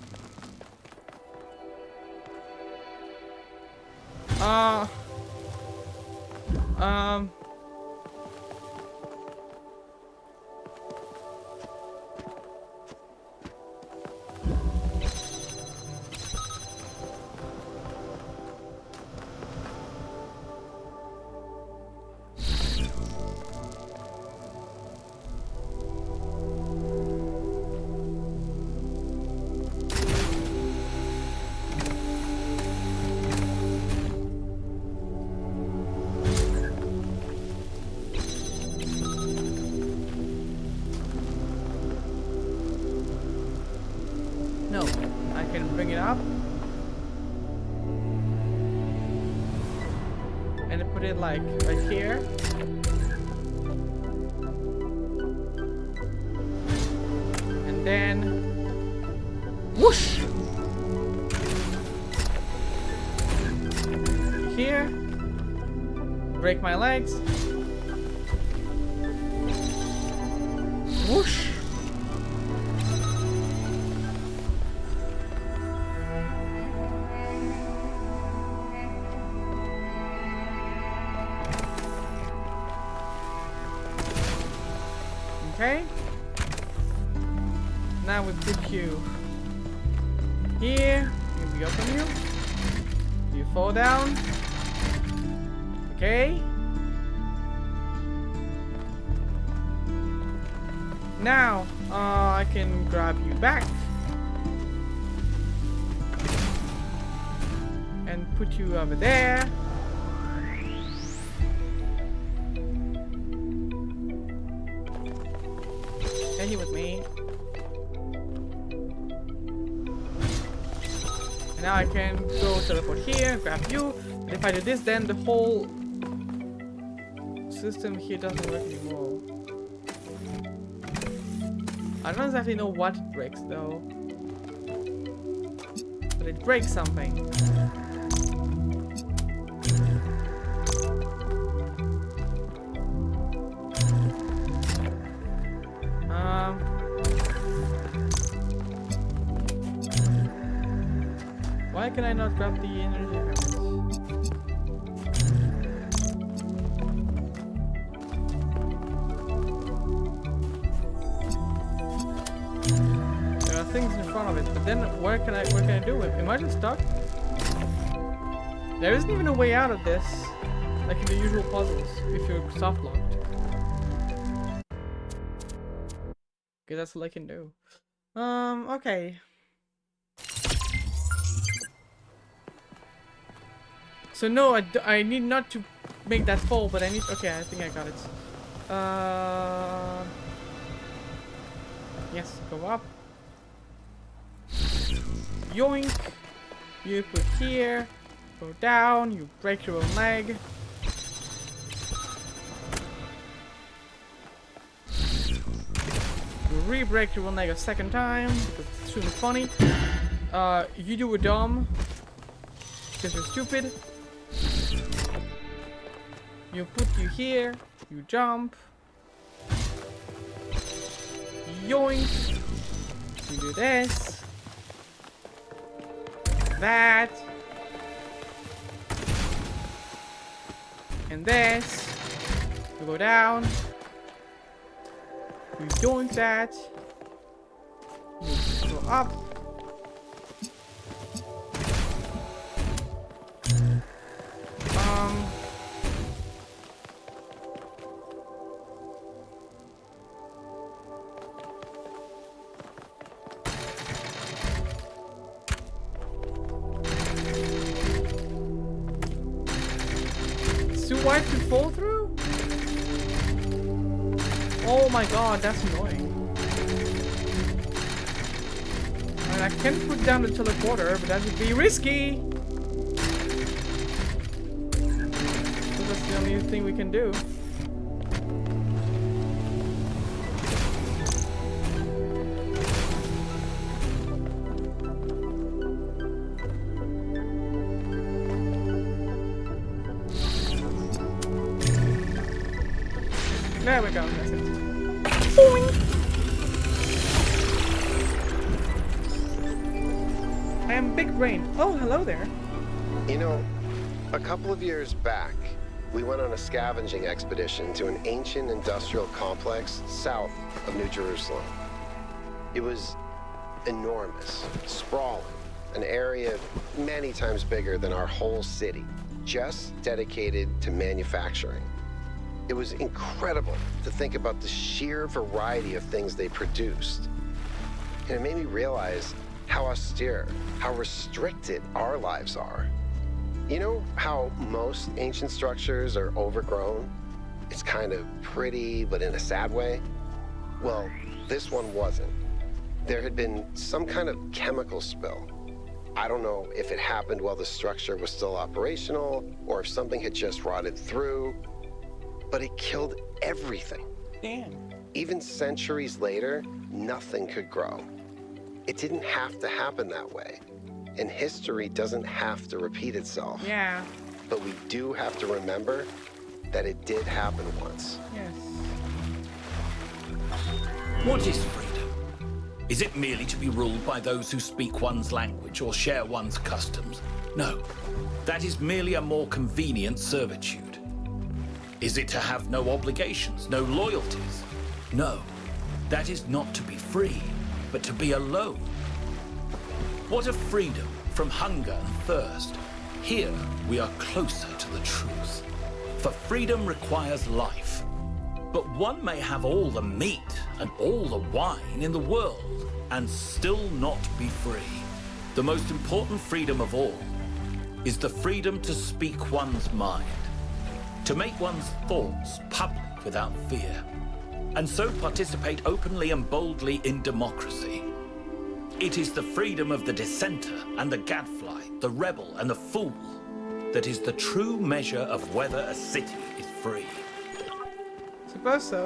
No, I can bring it up and put it like right here. then whoosh. Here. Break my legs. Whoosh. Okay. Now we put you here. We open you. You fall down. Okay. Now, I can grab you back and put you over there. Stay here with me. And now I can go teleport here, grab you. But if I do this, then the whole system here doesn't work anymore. I don't exactly know what it breaks though. But it breaks something. Why can I not grab the energy packets? There are things in front of it, but then what can I do? Am I just stuck? There isn't even a way out of this, like in the usual puzzles, if you're soft locked. Okay, that's all I can do. Okay. So no, I need not to make that fall, but I need. Okay, I think I got it. Yes, go up. Yoink. You put here. Go down. You break your own leg. You re-break your own leg a second time because it's really funny. You do a dumb because you're stupid. You put you here, you jump, yoink, you do this, that, and this, you go down, you yoink that, you go up, too wide to fall through? Oh my god, that's annoying. I mean, I can put down the teleporter, but that would be risky. So that's the only thing we can do. There we go, that's it. Boing. I am big brain. Oh, hello there. You know, a couple of years back, we went on a scavenging expedition to an ancient industrial complex south of New Jerusalem. It was enormous, sprawling, an area many times bigger than our whole city, just dedicated to manufacturing. It was incredible to think about the sheer variety of things they produced. And it made me realize how austere, how restricted our lives are. You know how most ancient structures are overgrown? It's kind of pretty, but in a sad way. Well, this one wasn't. There had been some kind of chemical spill. I don't know if it happened while the structure was still operational or if something had just rotted through. But it killed everything. Damn. Even centuries later, nothing could grow. It didn't have to happen that way. And history doesn't have to repeat itself. Yeah. But we do have to remember that it did happen once. Yes. What is freedom? Is it merely to be ruled by those who speak one's language or share one's customs? No. That is merely a more convenient servitude. Is it to have no obligations, no loyalties? No. That is not to be free, but to be alone. What of freedom from hunger and thirst? Here we are closer to the truth. For freedom requires life. But one may have all the meat and all the wine in the world and still not be free. The most important freedom of all is the freedom to speak one's mind, to make one's thoughts public without fear, and so participate openly and boldly in democracy. It is the freedom of the dissenter and the gadfly, the rebel and the fool, that is the true measure of whether a city is free. Suppose so.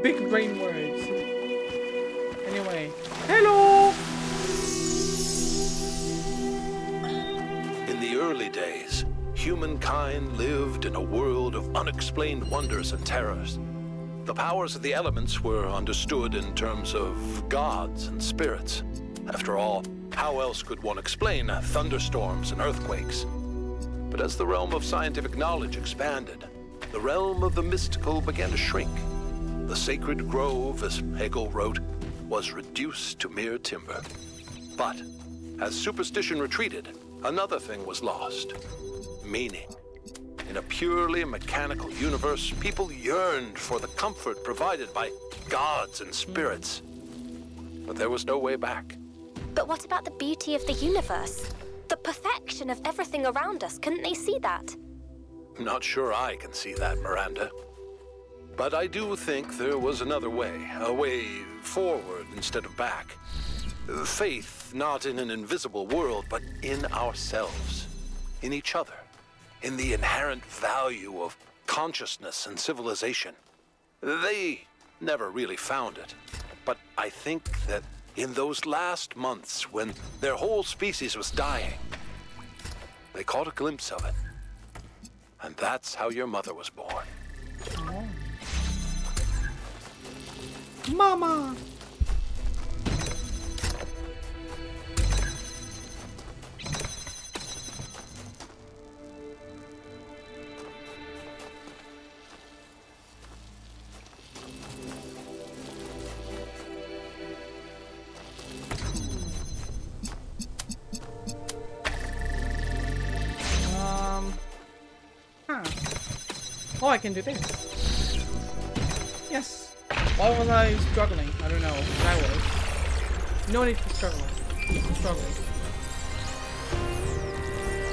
Big brain words. Anyway, hello! In the early days, humankind lived in a world of unexplained wonders and terrors. The powers of the elements were understood in terms of gods and spirits. After all, how else could one explain thunderstorms and earthquakes? But as the realm of scientific knowledge expanded, the realm of the mystical began to shrink. The sacred grove, as Hegel wrote, was reduced to mere timber. But as superstition retreated, another thing was lost: meaning. In a purely mechanical universe, people yearned for the comfort provided by gods and spirits. But there was no way back. But what about the beauty of the universe? The perfection of everything around us, couldn't they see that? I'm not sure I can see that, Miranda. But I do think there was another way, a way forward instead of back. Faith not in an invisible world, but in ourselves, in each other, in the inherent value of consciousness and civilization. They never really found it, but I think that in those last months when their whole species was dying, they caught a glimpse of it. And that's how your mother was born. Oh. Mama! Oh, I can do this. Yes. Why was I struggling? I don't know. I was. No need to struggle.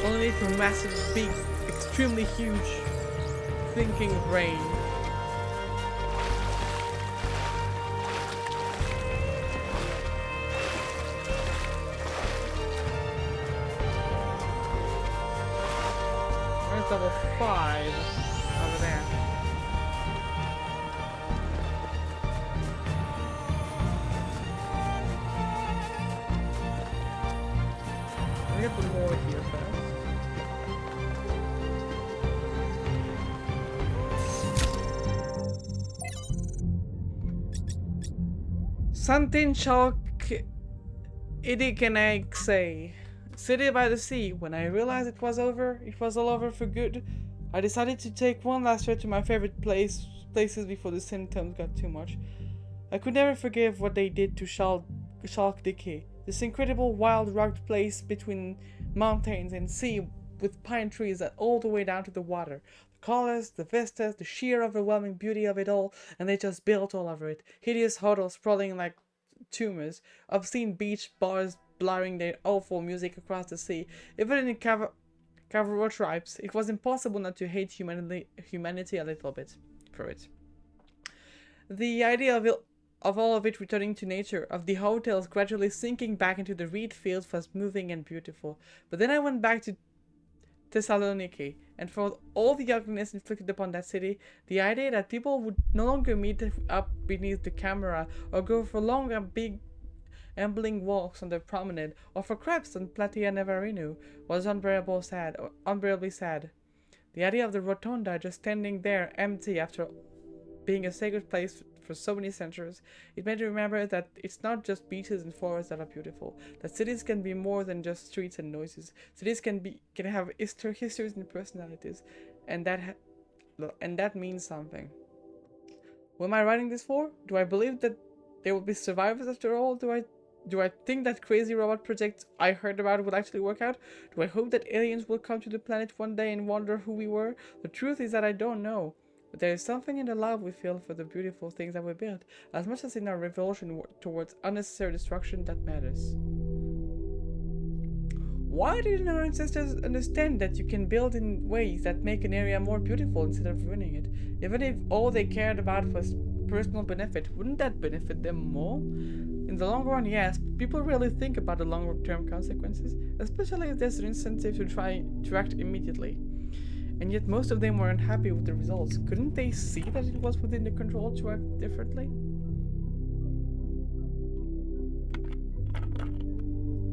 Only need for massive, big, extremely huge thinking brain. Where's level 5? Over there. I'm gonna put more here first. Something chalk Idikaneg say. City by the sea. When I realized it was all over for good, I decided to take one last trip to my favorite places before the symptoms got too much. I could never forgive what they did to Shalk Decay, this incredible wild rugged place between mountains and sea with pine trees that all the way down to the water. The colors, the vistas, the sheer overwhelming beauty of it all, and they just built all over it. Hideous hotels sprawling like tumors, obscene beach bars blaring their awful music across the sea. Even in the Cavalry tribes, it was impossible not to hate humanity a little bit for it. The idea of all of it returning to nature, of the hotels gradually sinking back into the reed fields, was moving and beautiful. But then I went back to Thessaloniki, and for all the ugliness inflicted upon that city, the idea that people would no longer meet up beneath the camera or go for long and big ambling walks on the promenade or for crepes on Platia Nevarinu was unbearably sad. The idea of the rotunda just standing there empty after being a sacred place for so many centuries, it made me remember that it's not just beaches and forests that are beautiful, that cities can be more than just streets and noises. Cities can have histories and personalities, and that means something. Who am I writing this for? Do I believe that there will be survivors after all? Do I think that crazy robot project I heard about will actually work out? Do I hope that aliens will come to the planet one day and wonder who we were? The truth is that I don't know. But there is something in the love we feel for the beautiful things that we build, as much as in our revulsion towards unnecessary destruction that matters. Why didn't our ancestors understand that you can build in ways that make an area more beautiful instead of ruining it? Even if all they cared about was personal benefit, wouldn't that benefit them more? In the long run, yes, but people really think about the long-term consequences, especially if there's an incentive to try to act immediately. And yet most of them were unhappy with the results. Couldn't they see that it was within their control to act differently?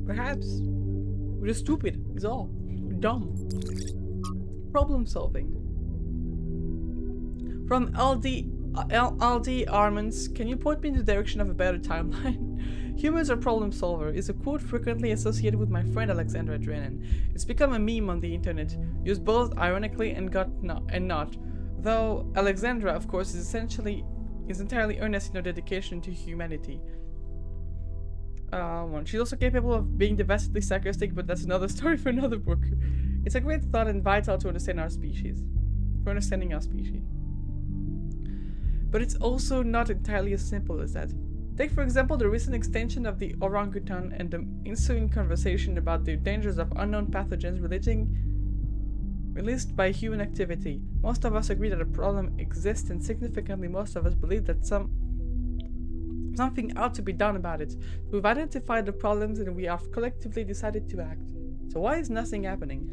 Perhaps we're just stupid, is all. We're dumb. Problem solving. From LD Armans, can you point me in the direction of a better timeline? Humans are problem solver is a quote frequently associated with my friend Alexandra Drennan. It's become a meme on the internet, used both ironically and not. Though Alexandra, of course, is entirely earnest in her dedication to humanity. She's also capable of being devastedly sarcastic, but that's another story for another book. It's a great thought and vital to understanding our species. But it's also not entirely as simple as that. Take for example the recent extension of the orangutan and the ensuing conversation about the dangers of unknown pathogens released by human activity. Most of us agree that a problem exists, and significantly most of us believe that something ought to be done about it. We've identified the problems and we have collectively decided to act. So why is nothing happening?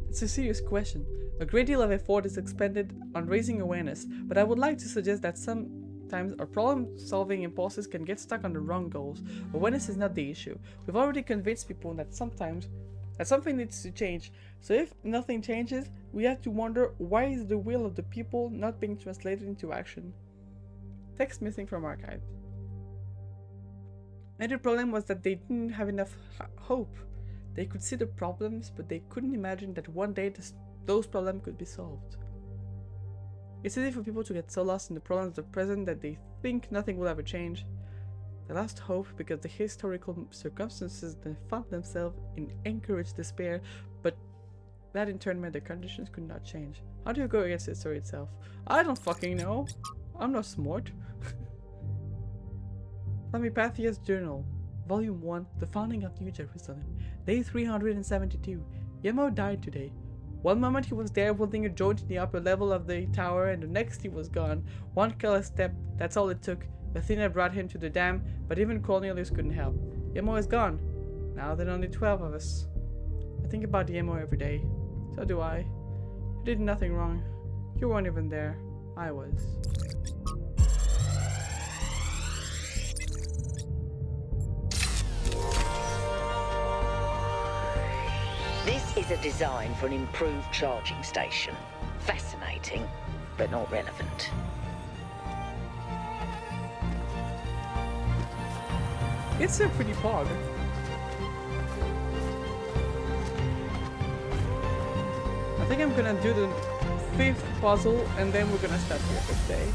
It's a serious question. A great deal of effort is expended on raising awareness, but I would like to suggest that sometimes our problem-solving impulses can get stuck on the wrong goals. Awareness is not the issue. We've already convinced people that something needs to change. So if nothing changes, we have to wonder, why is the will of the people not being translated into action? Text missing from archive. Another problem was that they didn't have enough hope. They could see the problems, but they couldn't imagine that one day those problems could be solved. It's easy for people to get so lost in the problems of the present that they think nothing will ever change. They lost hope because the historical circumstances that found themselves in encouraged despair, but that in turn meant the conditions could not change. How do you go against history itself? I don't fucking know. I'm not smart. Flamipathia's Journal, Volume 1, The Founding of New Jerusalem, Day 372. Yemo died today. One moment he was there holding a joint in the upper level of the tower, and the next he was gone. One careless step, that's all it took. Athena brought him to the dam, but even Cornelius couldn't help. Yemo is gone. Now there are only 12 of us. I think about Yemo every day. So do I. You did nothing wrong. You weren't even there. I was. This is a design for an improved charging station. Fascinating, but not relevant. It's a pretty pog. I think I'm gonna do the 5th puzzle and then we're gonna start the 5th day.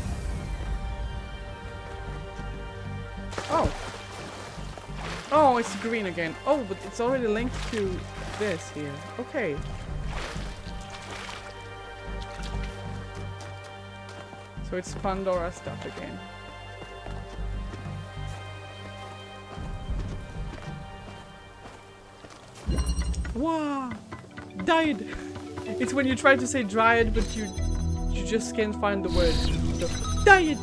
Oh! Oh, it's green again. Oh, but it's already linked to this here. Okay. So it's Pandora stuff again. Wow! Died! It's when you try to say dryad, but you just can't find the word. So, died!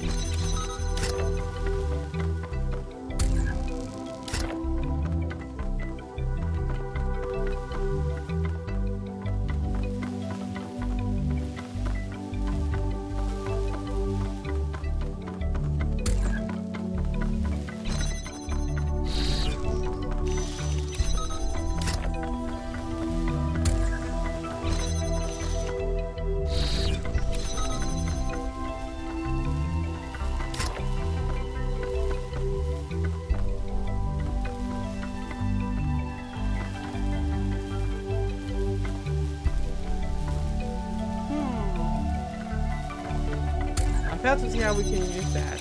failed to see how we can use that.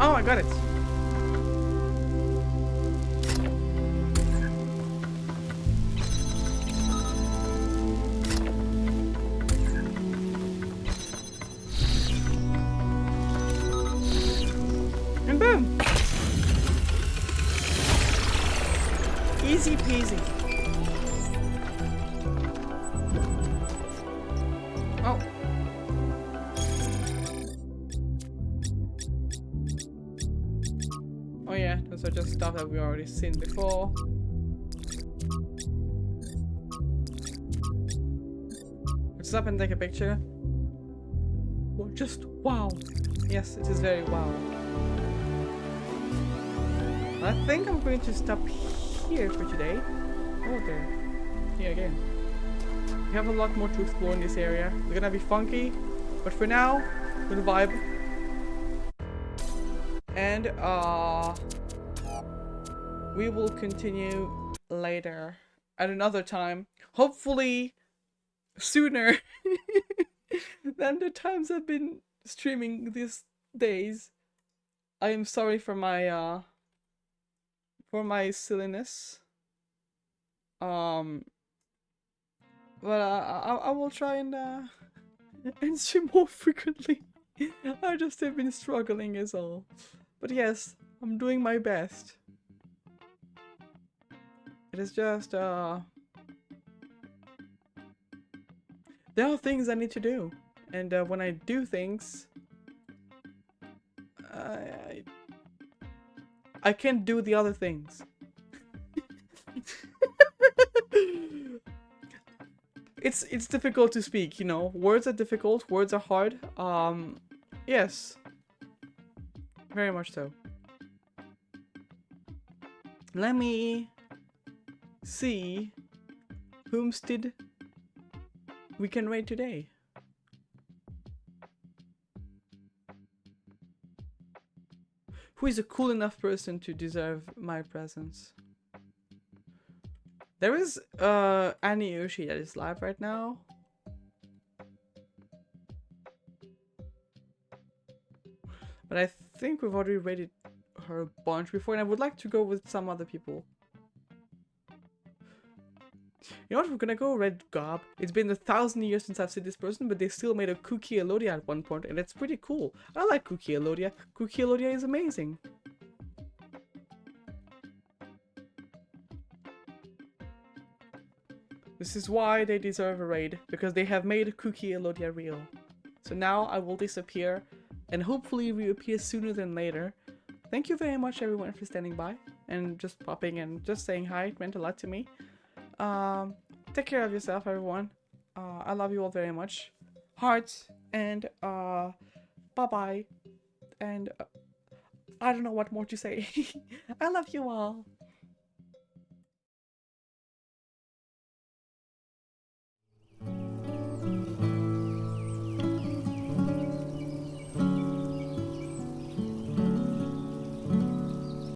Oh, I got it. And boom. Easy peasy. Oh. Oh yeah, those are just stuff that we already seen before. Let's up and take a picture. Well, just wow. Yes, it is very wow. I think I'm going to stop here for today. Oh, there. Here again. We have a lot more to explore in this area. It's gonna be funky, but for now, we're gonna vibe. And we will continue later at another time. Hopefully sooner than the times I've been streaming these days. I am sorry for my silliness. But I will try and stream more frequently. I just have been struggling is all. But yes, I'm doing my best. It is just there are things I need to do, and when I do things, I can't do the other things. It's difficult to speak, you know. Words are difficult, words are hard. Yes. Very much so. Let me see whomstead we can raid today. Who is a cool enough person to deserve my presence? There is Annie Yoshi that is live right now. But I think we've already rated her a bunch before, and I would like to go with some other people. You know what, we're gonna go Red Gob. It's been 1,000 years since I've seen this person, but they still made a Cookie Elodia at one point, and it's pretty cool. I like Cookie Elodia. Cookie Elodia is amazing. This is why they deserve a raid, because they have made Cookie Elodia real. So now I will disappear, and hopefully reappear sooner than later. Thank you very much everyone for standing by, and just popping and just saying hi. It meant a lot to me. Take care of yourself everyone. I love you all very much. Hearts, and bye-bye. And I don't know what more to say. I love you all.